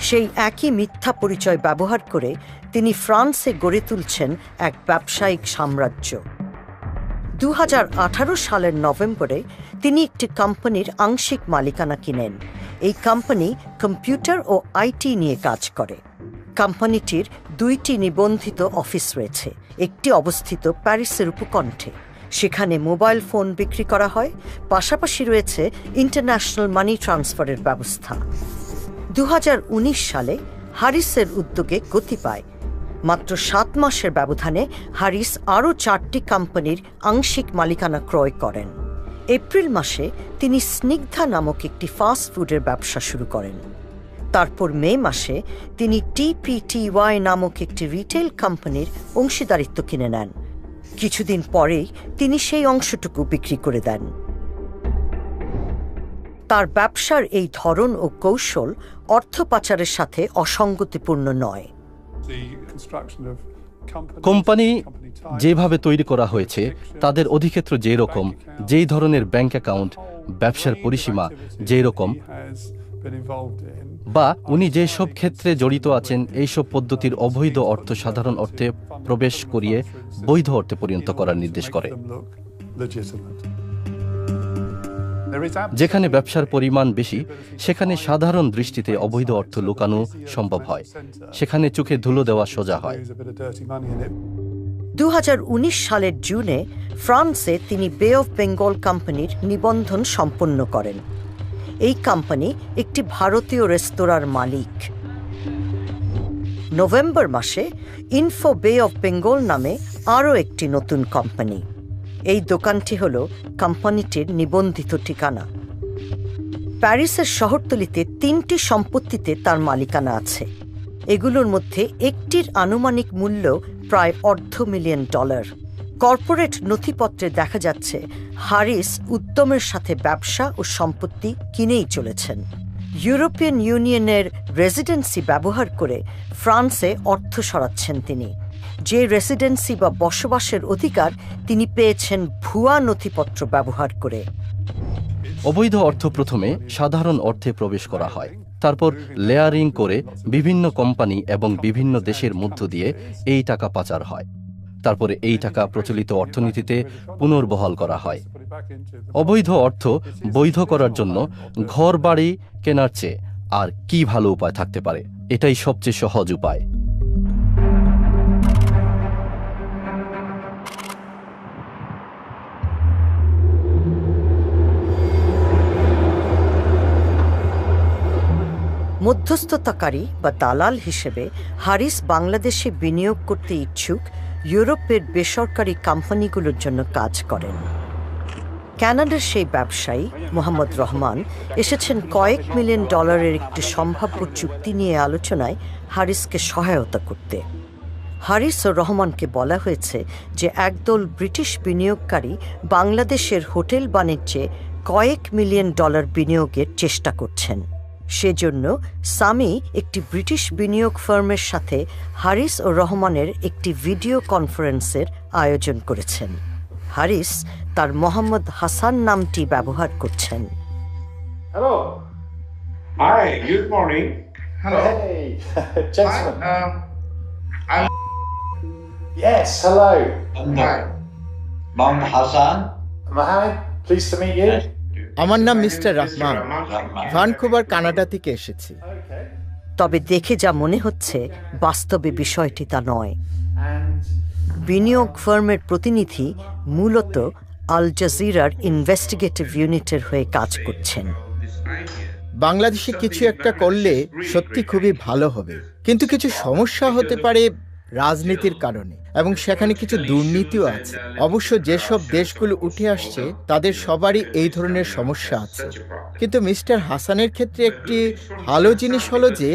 সেই একই মিথ্যা পরিচয় ব্যবহার করে তিনি ফ্রান্সে গড়ে তুলছেন এক ব্যবসায়িক সাম্রাজ্য। 2018 সালের নভেম্বরে তিনি একটি কোম্পানির আংশিক মালিকানা কিনেন। এই কোম্পানি কম্পিউটার ও আইটি নিয়ে কাজ করে। কোম্পানিটির 2টি নিবন্ধিত অফিস রয়েছে, একটি অবস্থিত প্যারিসের উপকণ্ঠে। সেখানে মোবাইল ফোন বিক্রি করা হয়, পাশাপাশি রয়েছে ইন্টারন্যাশনাল মানি ট্রান্সফারের ব্যবস্থা। 2019 সালে হারিসের উদ্যোগে গতি পায়। মাত্র 7 মাসের ব্যবধানে হারিস আরও 4টি কোম্পানির আংশিক মালিকানা ক্রয় করেন। এপ্রিল মাসে তিনি স্নিগ্ধা নামক একটি ফাস্ট ফুডের ব্যবসা শুরু করেন। তারপর মে মাসে তিনি TPTY নামক একটি রিটেল কোম্পানির অংশীদারিত্ব কিনে নেন। কিছুদিন পরেই তিনি সেই অংশটুকু বিক্রি করে দেন। তার ব্যবসার এই ধরন ও কৌশল অর্থ পাচারের সাথে অসঙ্গতিপূর্ণ নয়। কোম্পানি যেভাবে তৈরি করা হয়েছে, তাদের অধিক্ষেত্র যেরকম, যেই ধরনের ব্যাংক অ্যাকাউন্ট, ব্যবসার পরিসীমা যেই রকম, বা উনি যেসব ক্ষেত্রে জড়িত আছেন, এইসব পদ্ধতির অবৈধ অর্থ সাধারণ অর্থে প্রবেশ করিয়ে বৈধ অর্থে পরিণত করার নির্দেশ করে। যেখানে ব্যবসার পরিমাণ বেশি, সেখানে সাধারণ দৃষ্টিতে অবৈধ অর্থ লুকানো সম্ভব হয়, সেখানে চোখে ধুলো দেওয়া সোজা হয়। 2019 সালের জুনে ফ্রান্সে তিনি বে অফ বেঙ্গল কোম্পানির নিবন্ধন সম্পন্ন করেন। এই কোম্পানি একটি ভারতীয় রেস্তোরাঁর মালিক। নভেম্বর মাসে ইনফো বে অফ বেঙ্গল নামে আরও একটি নতুন কোম্পানি। এই দোকানটি হল কোম্পানিটির নিবন্ধিত ঠিকানা। প্যারিসের শহরতলিতে 3টি সম্পত্তিতে তার মালিকানা আছে। এগুলোর মধ্যে একটির আনুমানিক মূল্য প্রায় $250,000। কর্পোরেট নথিপত্রে দেখা যাচ্ছে হারিস উদ্যমের সাথে ব্যবসা ও সম্পত্তি কিনেই চলেছেন। ইউরোপিয়ান ইউনিয়নের রেসিডেন্সি ব্যবহার করে ফ্রান্সে অর্থ সরাচ্ছেন তিনি। যে রেসিডেন্সি বা বসবাসের অধিকার তিনি পেয়েছেন ভুয়া নথিপত্র ব্যবহার করে। অবৈধ অর্থ প্রথমে সাধারণ অর্থে প্রবেশ করা হয়, তারপর লেয়ারিং করে বিভিন্ন কোম্পানি এবং বিভিন্ন দেশের মধ্য দিয়ে এই টাকা পাচার হয়। তারপরে এই টাকা প্রচলিত অর্থনীতিতে পুনর্বহাল করা হয়। অবৈধ অর্থ বৈধ করার জন্য ঘর বাড়ি কেনার চেয়ে আর কি ভালো উপায় থাকতে পারে? এটাই সবচেয়ে সহজ উপায়। মধ্যস্থতাকারী বা দালাল হিসেবে হারিস বাংলাদেশে বিনিয়োগ করতে ইচ্ছুক ইউরোপের বেসরকারি কোম্পানিগুলোর জন্য কাজ করেন। কানাডার সেই ব্যবসায়ী মোহাম্মদ রহমান এসেছেন কয়েক মিলিয়ন ডলারের একটি সম্ভাব্য চুক্তি নিয়ে আলোচনায় হারিসকে সহায়তা করতে। হারিস ও রহমানকে বলা হয়েছে যে একদল ব্রিটিশ বিনিয়োগকারী বাংলাদেশের হোটেল বাণিজ্যে কয়েক মিলিয়ন ডলার বিনিয়োগের চেষ্টা করছেন। সেজন্য সামি একটি ব্রিটিশ বিনিয়োগ ফার্মের সাথে হারিস ও রহমানের একটি ভিডিও কনফারেন্সের আয়োজন করেছেন। হারিস তার মোহাম্মদ হাসান নামটি ব্যবহার করছেন। Hello, hi, good morning. Hello, hey, gentlemen. Yes, hello. Hi. Mohammed Hassan. Mohammed, pleased to meet you. আমার নাম মিস্টার রহমান, ভ্যানকুভার কানাডা থেকে এসেছি। তবে দেখে যা মনে হচ্ছে বাস্তবে বিষয়টি তা নয়। বিনিয়োগ ফার্মের প্রতিনিধি মূলত আল জাজিরার ইনভেস্টিগেটিভ ইউনিটের হয়ে কাজ করছেন। বাংলাদেশে কিছু একটা করলে সত্যি খুবই ভালো হবে, কিন্তু কিছু সমস্যা হতে পারে রাজনীতির কারণে, এবং সেখানে কিছু দুর্নীতিও আছে। অবশ্য যেসব দেশগুলো উঠে আসছে তাদের সবারই এই ধরনের সমস্যা আছে। কিন্তু মিস্টার হাসানের ক্ষেত্রে একটি ভালো জিনিস হলো যে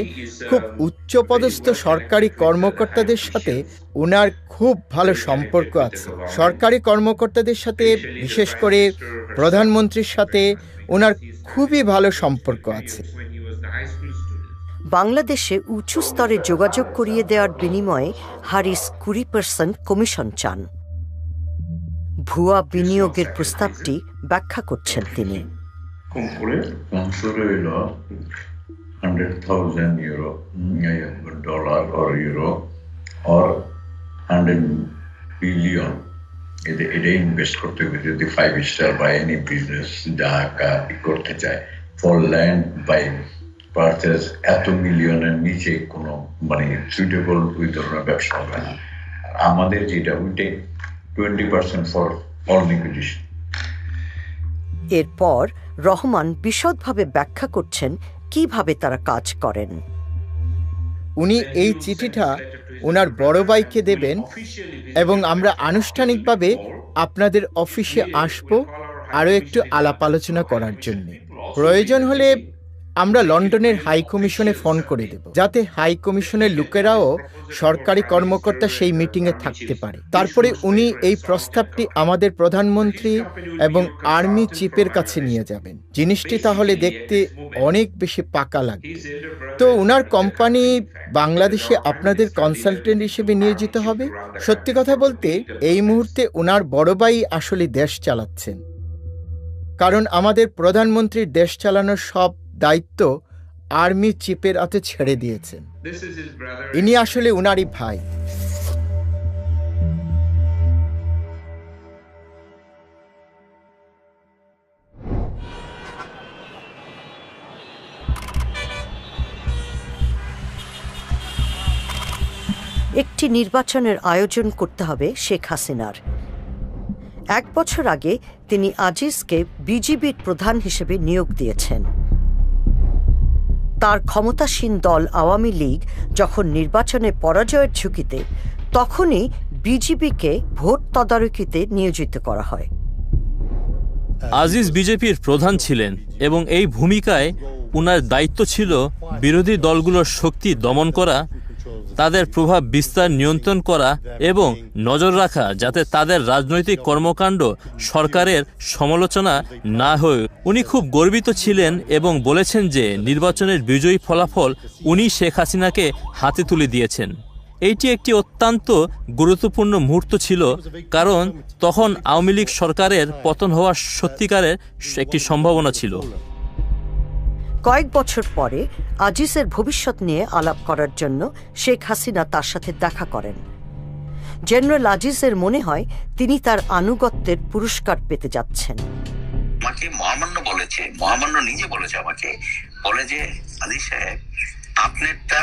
খুব উচ্চপদস্থ সরকারি কর্মকর্তাদের সাথে ওনার খুব ভালো সম্পর্ক আছে। সরকারি কর্মকর্তাদের সাথে, বিশেষ করে প্রধানমন্ত্রীর সাথে ওনার খুবই ভালো সম্পর্ক আছে। বাংলাদেশে উঁচু স্তরে যোগাযোগ করিয়ে দেওয়ার বিনিময়ে হারিস 20% কমিশন চান। ভুয়া বিনিয়োগের প্রস্তাবটি ব্যাখ্যা করছেন তিনি। এটা ইনভেস্ট করতে হবে যদি 5 স্টার বা এনি বিজনেস যা করতে চায়। ফর ল্যান্ড বাই পারচেজ এত মিলিয়নের নিচে কোনো মানে সুইটেবল ওই ধরনের ব্যবসা হবে না। আমাদের যেটা উইটে 20% ফর অল লিকুইডেশন। এরপর রহমান বিশদভাবে ব্যাখ্যা করছেন কিভাবে তারা কাজ করেন। উনি এই চিঠিটা ওনার বড় ভাইকে দেবেন এবং আমরা আনুষ্ঠানিকভাবে আপনাদের অফিসে আসব আরও একটু আলাপ আলোচনা করার জন্য। প্রয়োজন হলে আমরা লন্ডনের হাই কমিশনে ফোন করে দেব, যাতে হাই কমিশনের লোকেরাও সরকারি কর্মকর্তা সেই মিটিংয়ে থাকতে পারে। তারপরে উনি এই প্রস্তাবটি আমাদের প্রধানমন্ত্রী এবং আর্মি চিফের কাছে নিয়ে যাবেন। জিনিসটি তাহলে দেখতে অনেক বেশি পাকা লাগবে। তো ওনার কোম্পানি বাংলাদেশে আপনাদের কনসালটেন্ট হিসেবে নিয়োজিত হবে। সত্যি কথা বলতে এই মুহূর্তে ওনার বড় ভাই আসলে দেশ চালাচ্ছেন, কারণ আমাদের প্রধানমন্ত্রীর দেশ চালানোর সব দায়িত্ব আর্মি চিফের হাতে ছেড়ে দিয়েছেন। ইনি আসলে উনারই ভাই। একটি নির্বাচনের আয়োজন করতে হবে শেখ হাসিনার। 1 বছর আগে তিনি আজিজকে বিজিবির প্রধান হিসেবে নিয়োগ দিয়েছেন। তার ক্ষমতাসীন দল আওয়ামী লীগ যখন নির্বাচনে পরাজয়ের ঝুঁকিতে, তখনই বিজিবিকে ভোট তদারকিতে নিয়োজিত করা হয়। আজিজ বিজেপির প্রধান ছিলেন এবং এই ভূমিকায় উনার দায়িত্ব ছিল বিরোধী দলগুলোর শক্তি দমন করা, তাদের প্রভাব বিস্তার নিয়ন্ত্রণ করা এবং নজর রাখা যাতে তাদের রাজনৈতিক কর্মকাণ্ড সরকারের সমালোচনা না হয়ে। উনি খুব গর্বিত ছিলেন এবং বলেছেন যে নির্বাচনের বিজয়ী ফলাফল উনি শেখ হাসিনাকে হাতে তুলে দিয়েছেন। এইটি একটি অত্যন্ত গুরুত্বপূর্ণ মুহূর্ত ছিল, কারণ তখন আওয়ামী লীগ সরকারের পতন হওয়ার সত্যিকারের একটি সম্ভাবনা ছিল। কয়েক বছর পরে আজিজের ভবিষ্যৎ নিয়ে আলাপ করার জন্য শেখ হাসিনা তার সাথে দেখা করেন। জেনারেল আজিজের মনে হয় তিনি তার আনুগত্যের পুরস্কার পেতে যাচ্ছেন। আমাকে মহামান্য বলেছে, মহামান্য নিজে বলেছে আমাকে, বলে যে আজিজ সাহেব আপনারটা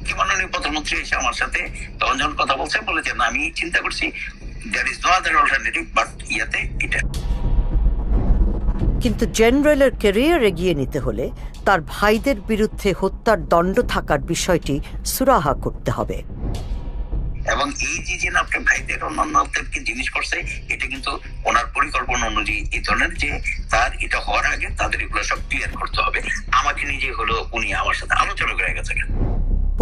কি মাননীয় প্রধানমন্ত্রী এসে আমার সাথে তখন যখন কথা বলছে বলেছে না আমি চিন্তা করছি there is no other alternative but ইয়াতে এটা। কিন্তু জেনারেলের ক্যারিয়ার এগিয়ে নিতে হলে তার ভাইদের বিরুদ্ধে হত্যার দণ্ড থাকার বিষয়টি সুরাহা করতে হবে। এবং এই যে আপনার ভাইদের অন্যান্যদেরকে জিনিস করছে, এটা কিন্তু ওনার পরিকল্পনা অনুযায়ী এই ধরনের যে তার এটা হওয়ার আগে তাদের এগুলো সব ক্লিয়ার করতে হবে। আমাকে নিজে হলো উনি আমার সাথে আলোচনা করে গেছে।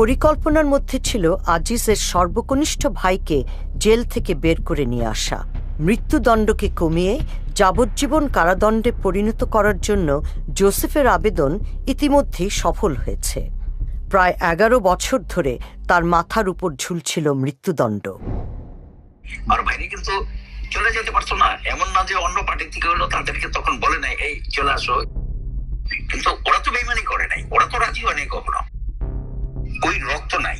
পরিকল্পনার মধ্যে ছিল আজিজের সর্বকনিষ্ঠ ভাইকে জেল থেকে বের করে নিয়ে আসা, মৃত্যুদণ্ডকে কমিয়ে যাবজ্জীবন কারাদণ্ডে পরিণত করার জন্য জোসেফের আবেদন ইতিমধ্যেই সফল হয়েছে। প্রায় 11 বছর ধরে তার মাথার উপর ঝুলছিল মৃত্যুদণ্ড। আর ভাইরে কিন্তু চলে যেতে পারতো না, এমন না যে অন্য পার্টি থেকে হলো তাদেরকে তখন বলে নাই এই চলে আসো, কিন্তু ওরা তো বেইমানি করে নাই, ওরা তো রাজি হয়নি কখনো। ওই রক্ত নাই,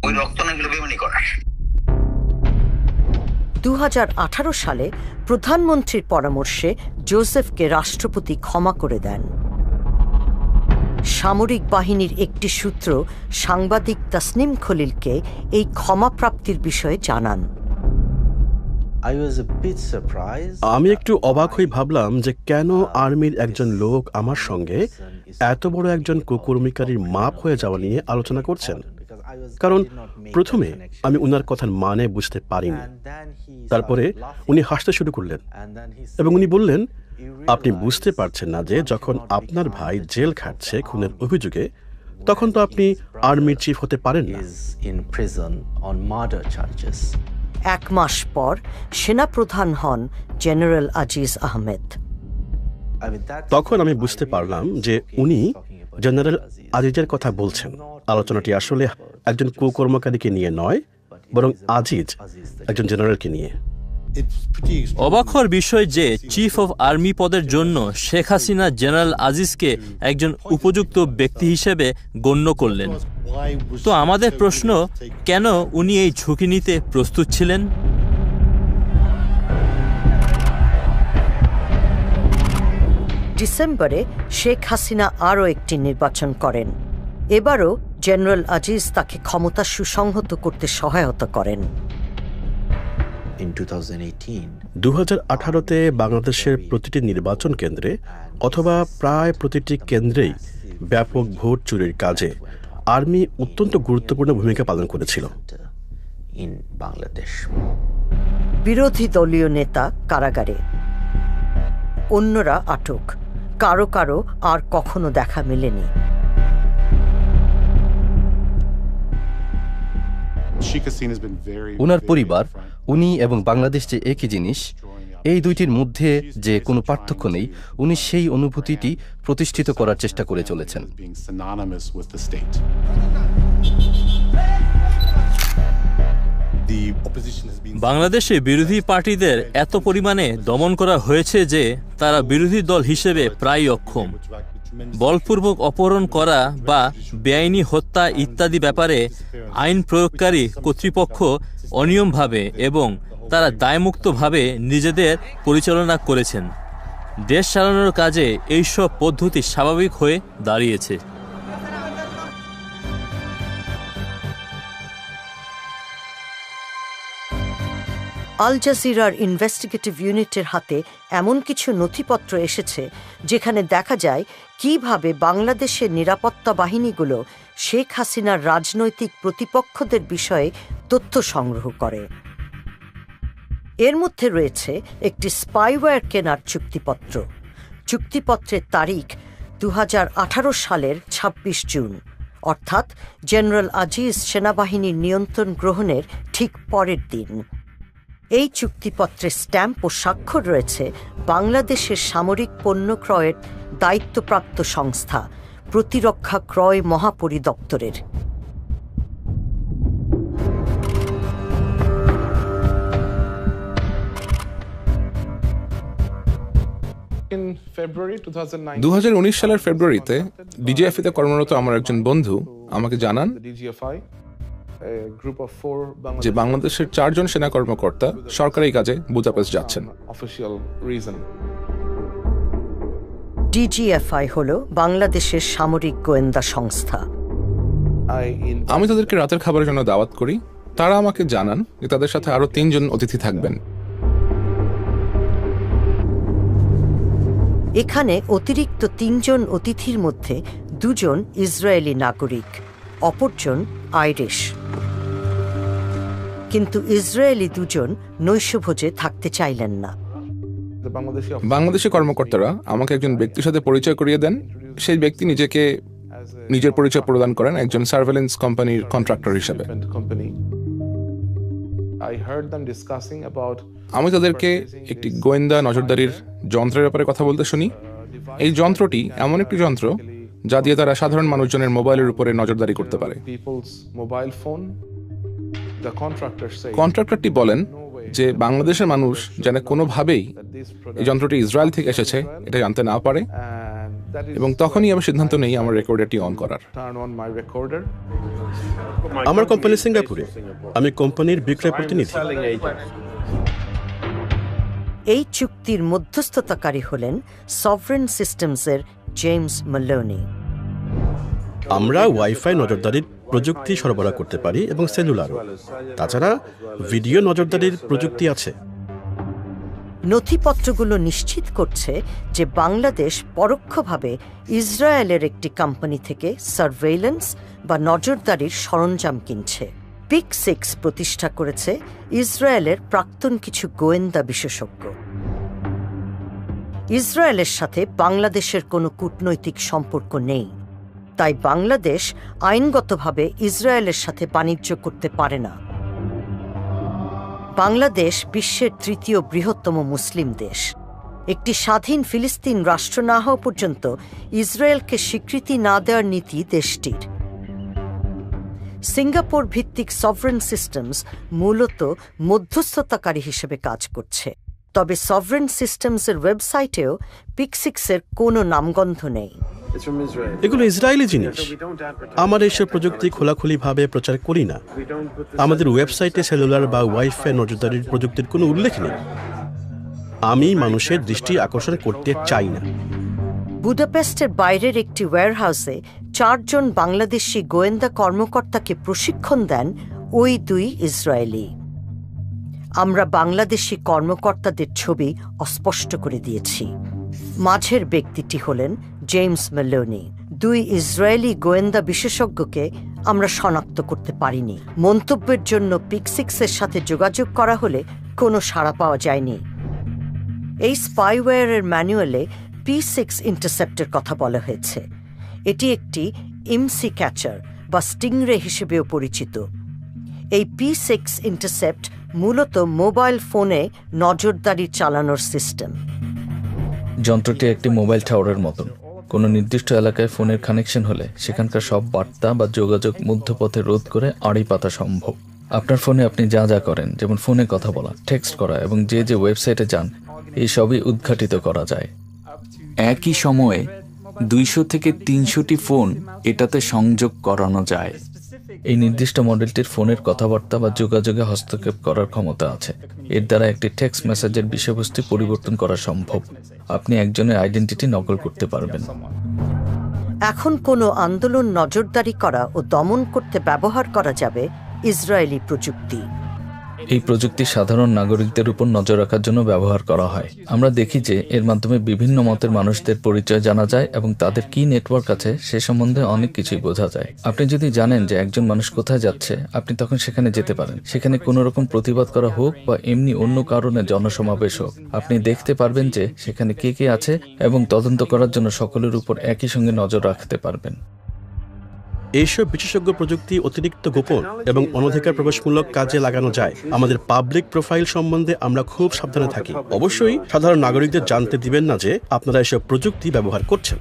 ওই রক্ত নাই গুলো বেইমানি করে। 2018 সালে প্রধানমন্ত্রীর পরামর্শে জোসেফকে রাষ্ট্রপতি ক্ষমা করে দেন। সামরিক বাহিনীর একটি সূত্র সাংবাদিক তাসনিম খলিলকে এই ক্ষমাপ্রাপ্তির বিষয়ে জানান। আমি একটু অবাক হয়ে ভাবলাম যে কেন আর্মির একজন লোক আমার সঙ্গে এত বড় একজন কুকর্মীকারীর মাপ হয়ে যাওয়া নিয়ে আলোচনা করছেন। কারণ প্রথমে আমি উনার কথার মানে বুঝতে পারিনি। তারপরে উনি হাসতে শুরু করলেন এবং উনি বললেন, আপনি বুঝতে পারছেন না যে যখন আপনার ভাই জেল খাটছে খুনের অভিযোগে, তখন তো আপনি আর্মির চিফ হতে পারেন না। 1 মাস পর সেনাপ্রধান হন জেনারেল আজিজ আহমেদ। তখন আমি বুঝতে পারলাম যে উনি জেনারেল আজিজের কথা বলছেন। আলোচনাটি আসলে একজন কুকর্মকারীকে নিয়ে নয়, বরং আজিজ একজন জেনারেলকে নিয়ে। অবাক হওয়ার বিষয় যে চিফ অফ আর্মি পদের জন্য শেখ হাসিনা জেনারেল আজিজকে একজন উপযুক্ত ব্যক্তি হিসেবে গণ্য করলেন। তো আমাদের প্রশ্ন, কেন উনি এই ঝুঁকি নিতে প্রস্তুত ছিলেন? ডিসেম্বরে শেখ হাসিনা আরও একটি নির্বাচন করেন। এবারও জেনারেল আজিজ তাকে ক্ষমতা সুসংহত করতে সহায়তা করেন। 2018-তে বাংলাদেশের প্রতিটি নির্বাচন কেন্দ্রে অথবা প্রায় প্রতিটি কেন্দ্রেই ব্যাপক ভোট চুরির কাজে আর্মি অত্যন্ত গুরুত্বপূর্ণ ভূমিকা পালন করেছিল। বিরোধী দলীয় নেতা কারাগারে, অন্যরা আটক, কারো কারো আর কখনো দেখা মেলেনি। উনার পরিবার, উনি এবং বাংলাদেশ যে একই জিনিস, এই দুইটির মধ্যে যে কোনো পার্থক্য নেই, উনি সেই অনুভূতিটি প্রতিষ্ঠিত করার চেষ্টা করে চলেছেন। বাংলাদেশে বিরোধী পার্টিদের এত পরিমাণে দমন করা হয়েছে যে তারা বিরোধী দল হিসেবে প্রায় অক্ষম। বলপূর্বক অপহরণ করা বা বেআইনি হত্যা ইত্যাদি ব্যাপারে আইন প্রয়োগকারী কর্তৃপক্ষ অনিয়মভাবে এবং তারা দায়মুক্তভাবে নিজেদের পরিচালনা করেছেন। দেশ চালানোর কাজে এইসব পদ্ধতি স্বাভাবিক হয়ে দাঁড়িয়েছে। আল জাজিরার ইনভেস্টিগেটিভ ইউনিটের হাতে এমন কিছু নথিপত্র এসেছে যেখানে দেখা যায় কিভাবে বাংলাদেশের নিরাপত্তা বাহিনীগুলো শেখ হাসিনার রাজনৈতিক প্রতিপক্ষদের বিষয়ে তথ্য সংগ্রহ করে। এর মধ্যে রয়েছে একটি স্পাইওয়্যার কেনার চুক্তিপত্র। চুক্তিপত্রের তারিখ 2018 সালের 26 জুন, অর্থাৎ জেনারেল আজিজ সেনাবাহিনীর নিয়ন্ত্রণ গ্রহণের ঠিক পরের দিন। এই চুক্তিপত্রের স্ট্যাম্প ও স্বাক্ষর রয়েছে বাংলাদেশের সামরিক পণ্য ক্রয়ের দায়িত্বপ্রাপ্ত সংস্থা প্রতিরক্ষা ক্রয় মহাপরিদপ্তরের। সালের ফেব্রুয়ারিতে ডিজিএফআই-তে কর্মরত আমার একজন বন্ধু আমাকে জানান যে বাংলাদেশের 4 জন সেনা কর্মকর্তা সরকারি কাজে বুদাপেস্ট যাচ্ছেন। ডিজিএফআই হল বাংলাদেশের সামরিক গোয়েন্দা সংস্থা। আমি তাদেরকে রাতের খাবারের জন্য দাওয়াত করি। তারা আমাকে জানান যে তাদের সাথে আরো 3 জন অতিথি থাকবেন। এখানে অতিরিক্ত 3 জন অতিথির মধ্যে 2 জন ইসরায়েলি নাগরিক, অপরজন আইরিশ। কিন্তু ইসরায়েলি 2 জন নৈশভোজে থাকতে চাইলেন না। বাংলাদেশি কর্মকর্তারা আমাকে একজন ব্যক্তির সাথে পরিচয় করিয়ে দেন। সেই ব্যক্তি নিজের পরিচয় প্রদান করেন একজন সার্ভেলেন্স কোম্পানির কন্ট্রাক্টর হিসেবে। আমি তাদেরকে একটি গোয়েন্দা নজরদারির যন্ত্রের ব্যাপারে কথা বলতে শুনি। এই যন্ত্রটি এমন একটি যন্ত্র যা দিয়ে তারা সাধারণ মানুষজনের মোবাইলের উপরে নজরদারি করতে পারে। কন্ট্রাক্টরটি বলেন যে বাংলাদেশের মানুষ যেন কোনোভাবেই এই যন্ত্রটি ইসরায়েল থেকে এসেছে এটা জানতে না পারে, এবং তখনই আমি সিদ্ধান্ত নেই আমার রেকর্ডারটি অন করার। আমার কোম্পানি সিঙ্গাপুরে, আমি কোম্পানির বিক্রয় প্রতিনিধি। এই চুক্তির মধ্যস্থতাকারী হলেন সভরেন সিস্টেমসের জেমস ম্যালোনি। আমরা ওয়াইফাই নজরদারির প্রযুক্তি সরবরাহ করতে পারি এবং সেলুলারও। তাছাড়া ভিডিও নজরদারির প্রযুক্তি আছে। নথিপত্রগুলো নিশ্চিত করছে যে বাংলাদেশ পরোক্ষভাবে ইসরায়েলের একটি কোম্পানি থেকে সার্ভেইলেন্স বা নজরদারির সরঞ্জাম কিনছে। PIC6 প্রতিষ্ঠা করেছে ইসরায়েলের প্রাক্তন কিছু গোয়েন্দা বিশেষজ্ঞ। ইসরায়েলের সাথে বাংলাদেশের কোনো কূটনৈতিক সম্পর্ক নেই, তাই বাংলাদেশ আইনগতভাবে ইসরায়েলের সাথে বাণিজ্য করতে পারে না। বাংলাদেশ বিশ্বের তৃতীয় বৃহত্তম মুসলিম দেশ। একটি স্বাধীন ফিলিস্তিন রাষ্ট্র না হওয়া পর্যন্ত ইসরায়েলকে স্বীকৃতি না দেওয়ার নীতি দেশটির। সিঙ্গাপুর ভিত্তিক সভরেন সিস্টেমস মূলত মধ্যস্থতাকারী হিসেবে কাজ করছে, তবে সভরেন সিস্টেমসের ওয়েবসাইটেও PIC6-এর কোনো নামগন্ধ নেই। এগুলো ইসরায়েলি জিনিস। আমার এইসব প্রযুক্তি খোলাখুলিভাবে প্রচার করি না। আমাদের ওয়েবসাইটে সেলুলার বা ওয়াইফাই নজরদারির প্রযুক্তির কোনো উল্লেখ নেই। আমি মানুষের দৃষ্টি আকর্ষণ করতে চাই না। বুদাপেস্টের বাইরের একটি ওয়্যারহাউসে 4 জন বাংলাদেশি গোয়েন্দা কর্মকর্তাকে প্রশিক্ষণ দেন ওই 2 ইসরায়েলি। আমরা বাংলাদেশি কর্মকর্তাদের ছবি অস্পষ্ট করে দিয়েছি। মাঝের ব্যক্তিটি হলেন জেমস মেলোনি। 2 ইসরায়েলি গোয়েন্দা বিশেষজ্ঞকে আমরা শনাক্ত করতে পারিনি। মন্তব্যের জন্য PIC6-এর সাথে যোগাযোগ করা হলে কোনো সাড়া পাওয়া যায়নি। এই স্পাইওয়্যারের ম্যানুয়ালে P6 ইন্টারসেপ্টের কথা বলা হয়েছে। এটি একটি ইমসি ক্যাচার বা স্টিংরে হিসেবেও পরিচিত। এই P6 ইন্টারসেপ্ট মূলত মোবাইল ফোনে নজরদারি চালানোর সিস্টেম। যন্ত্রটি একটি মোবাইল টাওয়ারের মতন। কোনো নির্দিষ্ট এলাকায় ফোনের কানেকশন হলে সেখানকার সব বার্তা বা যোগাযোগ মধ্যপথে রোধ করে আড়ি পাতা সম্ভব। আপনার ফোনে আপনি যা যা করেন, যেমন ফোনে কথা বলা, টেক্সট করা এবং যে যে ওয়েবসাইটে যান, এই সবই উদ্ঘাটিত করা যায়। একই সময়ে 200 থেকে 300টি ফোন এটাতে সংযোগ করানো যায়। এই নির্দিষ্ট মডেলটির ফোনের কথাবার্তা বা যোগাযোগে হস্তক্ষেপ করার ক্ষমতা আছে। এর দ্বারা একটি টেক্সট মেসেজের বিষয়বস্তু পরিবর্তন করা সম্ভব। আপনি একজনের আইডেন্টিটি নকল করতে পারবেন। এখন কোনো আন্দোলন নজরদারি করা ও দমন করতে ব্যবহার করা যাবে ইসরায়েলি প্রযুক্তি। এই প্রযুক্তি সাধারণ নাগরিকদের উপর নজর রাখার জন্য ব্যবহার করা হয়। আমরা দেখি যে এর মাধ্যমে বিভিন্ন মতের মানুষদের পরিচয় জানা যায় এবং তাদের কি নেটওয়ার্ক আছে সে সম্বন্ধে অনেক কিছুই বোঝা যায়। আপনি যদি জানেন যে একজন মানুষ কোথায় যাচ্ছে, আপনি তখন সেখানে যেতে পারেন। সেখানে কোনো রকম প্রতিবাদ করা হোক বা এমনি অন্য কারণে জনসমাবেশ হোক, আপনি দেখতে পারবেন যে সেখানে কে কে আছে এবং তদন্ত করার জন্য সকলের উপর একই সঙ্গে নজর রাখতে পারবেন। এইসব বিশেষজ্ঞ প্রযুক্তি অতিরিক্ত গোপন এবং অনধিকার প্রবেশমূলক কাজে লাগানো যায়। আমাদের পাবলিক প্রোফাইল সম্বন্ধে আমরা খুব সাবধানে থাকি। অবশ্যই সাধারণ নাগরিকদের জানতে দিবেন না যে আপনারা এসব প্রযুক্তি ব্যবহার করছেন।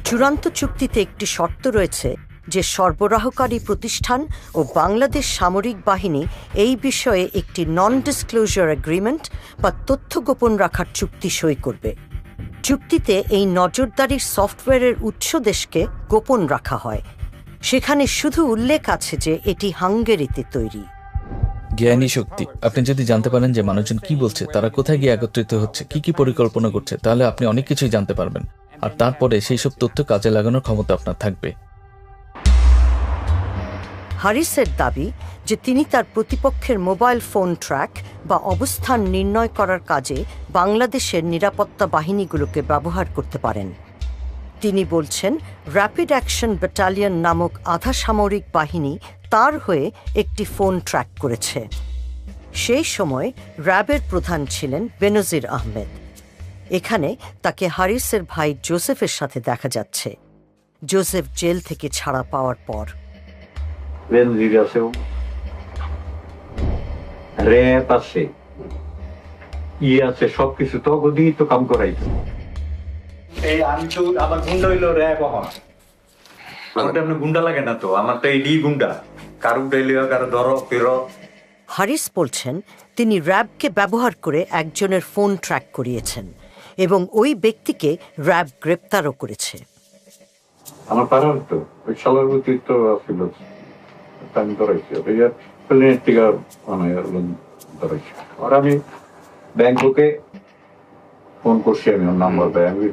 চূড়ান্ত চুক্তিতে একটি শর্ত রয়েছে যে সরবরাহকারী প্রতিষ্ঠান ও বাংলাদেশ সামরিক বাহিনী এই বিষয়ে একটি নন ডিসক্লোজার এগ্রিমেন্ট বা তথ্য গোপন রাখার চুক্তি সই করবে। চুক্তিতে এই নজরদারির সফটওয়্যারের উৎস দেশকে গোপন রাখা হয়। সেখানে শুধু উল্লেখ আছে যে এটি হাঙ্গেরিতে তৈরি। জ্ঞানী শক্তি। আপনি যদি জানতে পারেন যে মানুষজন কি বলছে, তারা কোথায় গিয়ে একত্রিত হচ্ছে, কি কি পরিকল্পনা করছে, তাহলে আপনি অনেক কিছুই জানতে পারবেন। আর তারপরে সেই সব তথ্য কাজে লাগানোর ক্ষমতা আপনার থাকবে। হারিসের দাবি যে তিনি তার প্রতিপক্ষের মোবাইল ফোন ট্র্যাক বা অবস্থান নির্ণয় করার কাজে বাংলাদেশের নিরাপত্তা বাহিনীগুলোকে ব্যবহার করতে পারেন। তিনি বলছেন, র্যাপিড অ্যাকশন ব্যাটালিয়ন নামক আধা সামরিক বাহিনী তার হয়ে একটি ফোন ট্র্যাক করেছে। সেই সময় র্যাবের প্রধান ছিলেন বেনজির আহমেদ। এখানে তাকে হারিসের ভাই জোসেফের সাথে দেখা যাচ্ছে। জোসেফ জেল থেকে ছাড়া পাওয়ার পর বেনজির আছে, র্যাব আছে, আছে, সবকিছু তো গদি তো কাম করাইছে। এই আমি তো আমার গুন্ডা হইলো র্যাব। আমার এমনি গুন্ডা লাগে না তো, আমার তো এই গুন্ডা, কারো উঠাইলে কারো ধরো ফেরো। হারিস বলছেন তিনি র্যাবকে ব্যবহার করে একজনের ফোন ট্র্যাক করিয়েছেন এবং ওই ব্যক্তিকে র্যাব গ্রেপ্তারও করেছে। আমার পাড়ার তো ওই শালার প্রতি তো ছিল, আমি ধরাইছি প্লেনের থেকে ধরাইছি। আর আমি ব্যাংককে ফোন করছি, আমি ওর নাম্বার দেয়, আমি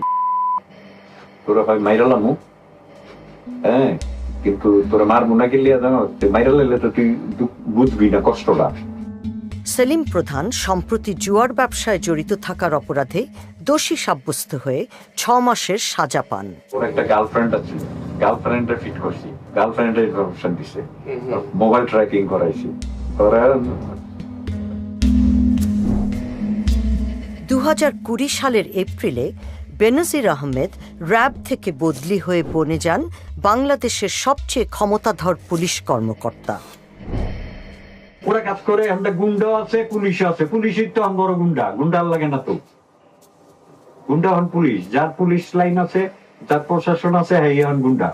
তোরা ভাই মাইরালাম, হ্যাঁ, কিন্তু তোরা মারবো না গেলে জানো মাইরা লাইলে তো তুই বুঝবি না কষ্টটা। সেলিম প্রধান সম্প্রতি জুয়ার ব্যবসায় জড়িত থাকার অপরাধে দোষী সাব্যস্ত হয়ে 6 মাসের সাজা পান। ওর একটা গার্লফ্রেন্ড আছে, গার্লফ্রেন্ডে ফিট করছি, গার্লফ্রেন্ডের ইনফরমেশন দিছে, মোবাইল ট্র্যাকিং করাইছি। 2020 সালের এপ্রিলে বেনজির আহমেদ র্যাব থেকে বদলি হয়ে বনে যান বাংলাদেশের সবচেয়ে ক্ষমতাধর পুলিশ কর্মকর্তা। ওরা কাজ করে, একটা গুন্ডা আছে, পুলিশ আছে, পুলিশের তো বড় গুন্ডা, গুন্ডার লাগে না তো, গুন্ডা হন পুলিশ, যার পুলিশ লাইন আছে, যার প্রশাসন আছে, হ্যাঁ হন গুন্ডা।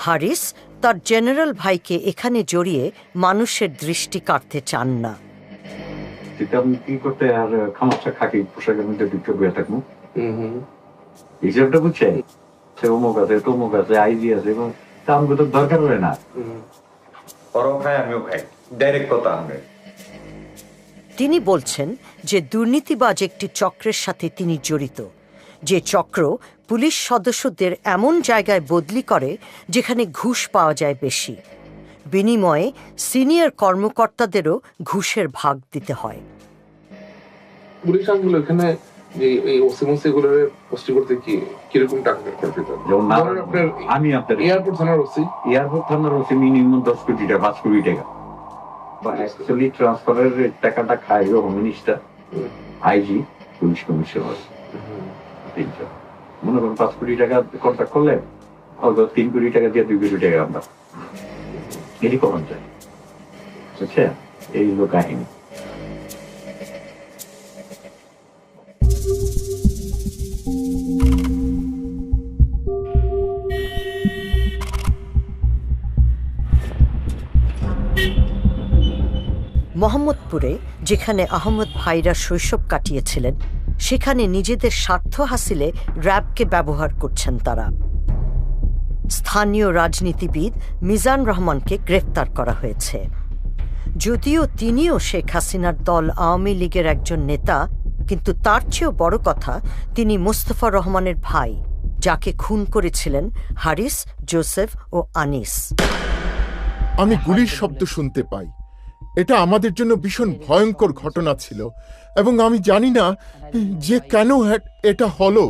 হারিস তার জেনারেল ভাইকে এখানে জড়িয়ে মানুষের দৃষ্টি কাটতে চান না। কি করতে আর খামাচ্ছা খাকি পোশাকের মধ্যে ঢুকে বয়ে থাকবো, হিসাবটা বুঝছেন? সে অমুক আছে, তমুক আছে, আইজি আছে, এবং আমাকে তো দরকার হয় না। ওরাও খাই, আমিও খাই, ডাইরেক্ট কথা। আমরা তিনি বলছেন যে দুর্নীতিবাজ একটি চক্রের সাথে তিনি জড়িত, যে চক্র পুলিশ সদস্যদের এমন জায়গায় বদলি করে যেখানে ঘুষ পাওয়া যায় বেশি, বিনিময়ে সিনিয়র কর্মকর্তাদেরও ঘুষের ভাগ দিতে হয়। পুলিশ আঙ্গুল এখানে যে এই ওসিমোসি গুলোর পোস্টিং করতে কি কিরকম টাকা খরচ হতো? আমি আপনার এয়ারপোর্ট থানার ওসি মিনিমাম 10 কোটি টাকা, 5 কোটি টাকা অ্যাকচুয়ালি ট্রান্সফারের টাকাটা খায় home minister, IG, police commissioner. মনে করেন 5 কোটি টাকা কন্ট্রাক্ট করলে 3 কোটি টাকা দিয়ে 2 কোটি টাকা আমরা এটি কখন যায়, বুঝছে? এই হলো কাহিনী। মোহাম্মদপুরে, যেখানে আহমদ ভাইরা শৈশব কাটিয়েছিলেন, সেখানে নিজেদের স্বার্থ হাসিলে র্যাবকে ব্যবহার করছেন তারা। স্থানীয় রাজনীতিবিদ মিজান রহমানকে গ্রেফতার করা হয়েছে। যদিও তিনিও শেখ হাসিনার দল আওয়ামী লীগের একজন নেতা, কিন্তু তার চেয়েও বড় কথা, তিনি মোস্তফা রহমানের ভাই, যাকে খুন করেছিলেন হারিস, জোসেফ ও আনিস। আমি গুলির শব্দ শুনতে পাই। এটা আমাদের জন্য ভীষণ ভয়ঙ্কর ঘটনা ছিল, এবং আমি জানি না যে কেন এটা হলো।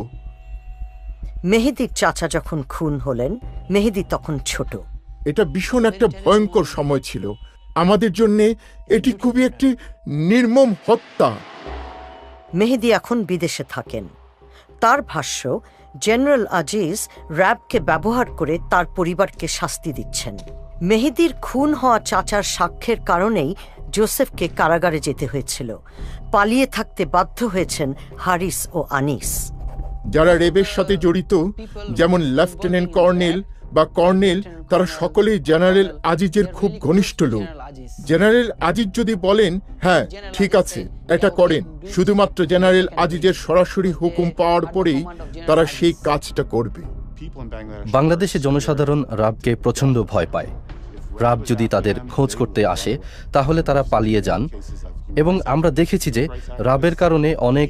মেহেদির চাচা যখন খুন হলেন, মেহেদি তখন ছোট। এটা ভীষণ একটা ভয়ঙ্কর সময় ছিল আমাদের জন্য। এটি খুবই একটি নির্মম হত্যা। মেহেদি এখন বিদেশে থাকেন। তার ভাষ্য, জেনারেল আজিজ র্যাবকে ব্যবহার করে তার পরিবারকে শাস্তি দিচ্ছেন। মেহেদির খুন হওয়া চাচার সাক্ষ্যের কারণেই জোসেফকে কারাগারে যেতে হয়েছিল। পালিয়ে থাকতে বাধ্য হয়েছেন হারিস ও আনিস। যারা রেবের সাথে জড়িত, যেমন লেফটেন্যান্ট কর্নেল বা কর্নেল, তারা সকলেই জেনারেল আজিজের খুব ঘনিষ্ঠ লোক। জেনারেল আজিজ যদি বলেন হ্যাঁ ঠিক আছে এটা করেন, শুধুমাত্র জেনারেল আজিজের সরাসরি হুকুম পাওয়ার পরেই তারা সেই কাজটা করবে। বাংলাদেশে জনসাধারণ র্যাবকে প্রচণ্ড ভয় পায়। র্যাব যদি তাদের খোঁজ করতে আসে তাহলে তারা পালিয়ে যান, এবং আমরা দেখেছি যে র্যাবের কারণে অনেক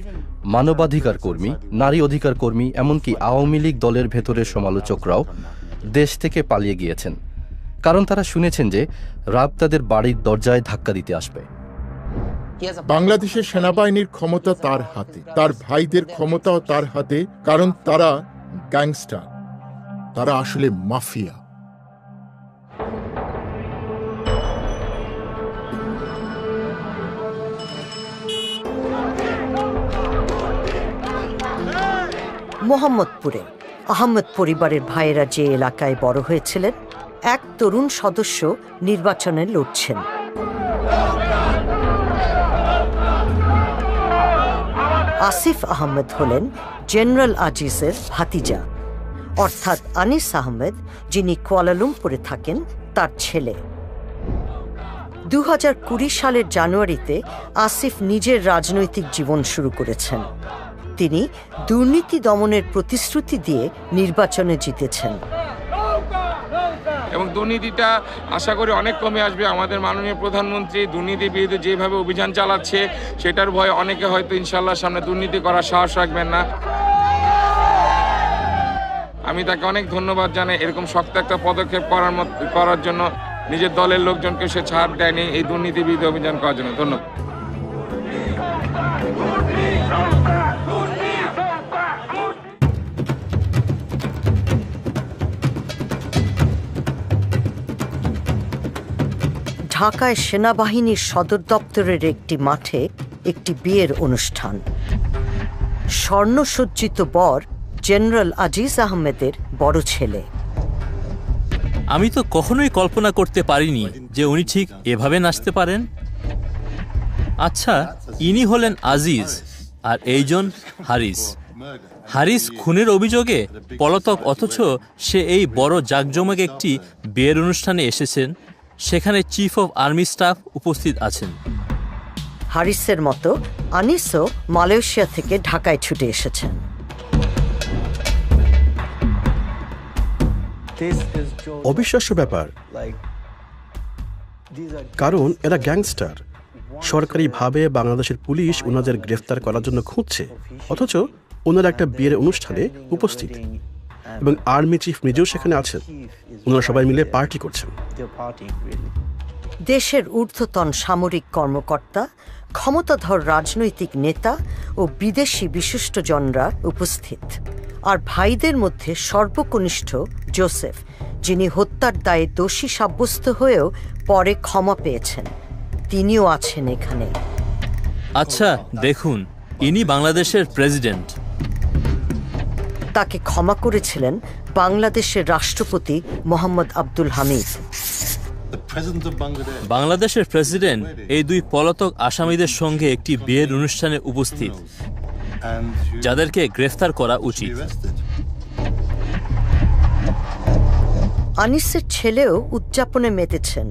মানবাধিকার কর্মী, নারী অধিকার কর্মী, এমনকি আওয়ামী লীগ দলের ভেতরের সমালোচকরাও দেশ থেকে পালিয়ে গিয়েছেন, কারণ তারা শুনেছেন যে র্যাব তাদের বাড়ির দরজায় ধাক্কা দিতে আসবে। বাংলাদেশের সেনাবাহিনীর ক্ষমতা তার হাতে, তার ভাইদের ক্ষমতাও তার হাতে, কারণ তারা গ্যাংস্টার, তারা আসলে মাফিয়া। মোহাম্মদপুরে আহমেদ পরিবারের ভাইয়েরা যে এলাকায় বড় হয়েছিলেন, এক তরুণ সদস্য নির্বাচনে লড়ছেন। আসিফ আহমেদ হলেন জেনারেল আজিজের ভাতিজা, অর্থাৎ আনিস আহমেদ, যিনি কুয়ালালামপুরে থাকেন, তার ছেলে। 2020 সালের জানুয়ারিতে আসিফ নিজের রাজনৈতিক জীবন শুরু করেছেন। তিনি দুর্নীতি দমনের প্রতিশ্রুতি দিয়ে নির্বাচনে জিতেছেন। এবং দুর্নীতিটা আশা করি অনেক কমে আসবে। আমাদের মাননীয় প্রধানমন্ত্রী দুর্নীতির বিরুদ্ধে যেভাবে অভিযান চালাচ্ছে, সেটার ভয়ে অনেকে হয়তো ইনশাল্লাহ সামনে দুর্নীতি করার সাহস রাখবেন না। আমি তাকে অনেক ধন্যবাদ জানাই এরকম শক্ত একটা পদক্ষেপ করার জন্য। নিজের দলের লোকজনকে সে ছাড় দেয়নি এই দুর্নীতি বিরোধী অভিযান করার জন্য। ধন্যবাদ। ঢাকায় সেনাবাহিনীর সদর দপ্তরের একটি মাঠে একটি বিয়ের অনুষ্ঠান। স্বর্ণসজ্জিত বর জেনারেল আজিজ আহমেদের বড় ছেলে। আমি তো কখনোই কল্পনা করতে পারিনি যে উনি ঠিক এভাবে নাচতে পারেন। আচ্ছা, ইনি হলেন আজিজ আর এইজন হারিস। হারিস খুনের অভিযোগে পলাতক, অথচ সে এই বড় জাঁকজমক একটি বিয়ের অনুষ্ঠানে এসেছেন। সেখানে চিফ অফ আর্মি স্টাফ উপস্থিত আছেন। হারিসের মতো আনিসও মালয়েশিয়া থেকে ঢাকায় ছুটে এসেছেন। অবিশ্বাস্য ব্যাপার, কারণ এরা গ্যাংস্টার। সরকারিভাবে বাংলাদেশের পুলিশ ওনাদের গ্রেফতার করার জন্য খুঁজছে, অথচ ওনারা একটা বিয়ের অনুষ্ঠানে উপস্থিত এবং আর্মি চিফ নিজেও সেখানে আছেন। ওনারা সবাই মিলে পার্টি করছেন। দেশের ঊর্ধ্বতন সামরিক কর্মকর্তা, ক্ষমতাধর রাজনৈতিক নেতা ও বিদেশি বিশিষ্টজনরা উপস্থিত। আর ভাইদের মধ্যে সর্বকনিষ্ঠ জোসেফ, যিনি হত্যার দায়ে দোষী সাব্যস্ত হয়েও পরে ক্ষমা পেয়েছেন, তিনিও আছেন এখানে। আচ্ছা দেখুন, ইনি বাংলাদেশের প্রেসিডেন্ট। তাকে ক্ষমা করেছিলেন বাংলাদেশের রাষ্ট্রপতি মোহাম্মদ আব্দুল হামিদ। বাংলাদেশের প্রেসিডেন্ট এই দুই পলাতক আসামিদের সঙ্গে একটি বিয়ের অনুষ্ঠানে উপস্থিত, যাদেরকে গ্রেফতার করা উচিত। আনিসের ছেলেও উদযাপনে মেতেছেন।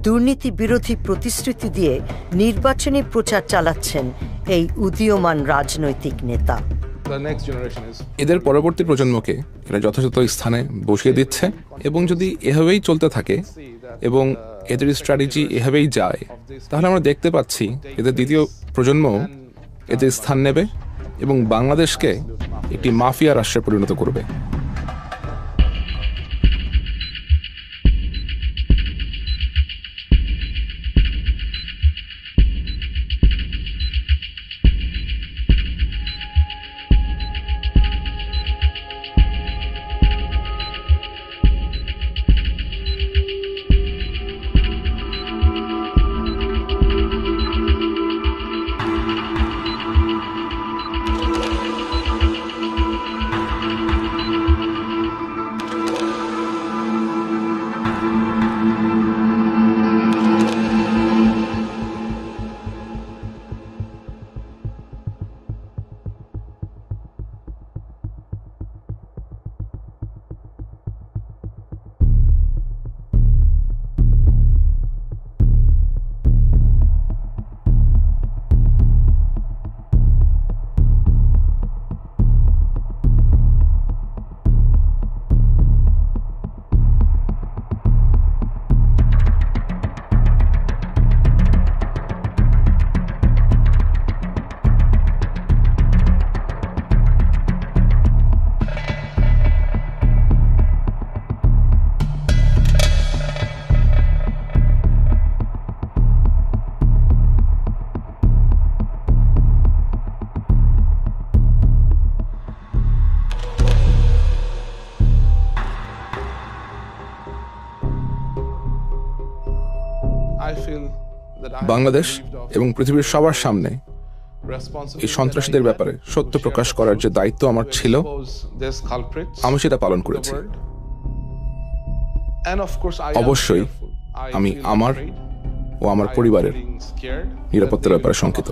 দুর্নীতি বিরোধী প্রতিশ্রুতি দিয়ে নির্বাচনী প্রচার চালাচ্ছেন এই উদীয়মান রাজনৈতিক নেতা। এদের পরবর্তী প্রজন্মকে এরা যথাযথ স্থানে বসিয়ে দিচ্ছে, এবং যদি এভাবেই চলতে থাকে এবং এদের স্ট্র্যাটেজি এভাবেই যায়, তাহলে আমরা দেখতে পাচ্ছি এদের দ্বিতীয় প্রজন্ম এদের স্থান নেবে এবং বাংলাদেশকে একটি মাফিয়া রাষ্ট্রে পরিণত করবে। বাংলাদেশ এবং পৃথিবীর সবার সামনে এই সন্ত্রাসীদের ব্যাপারে সত্য প্রকাশ করার যে দায়িত্ব আমার ছিল, আমি সেটা পালন করেছি। অবশ্যই আমি আমার ও আমার পরিবারের নিরাপত্তার ব্যাপারে শঙ্কিত।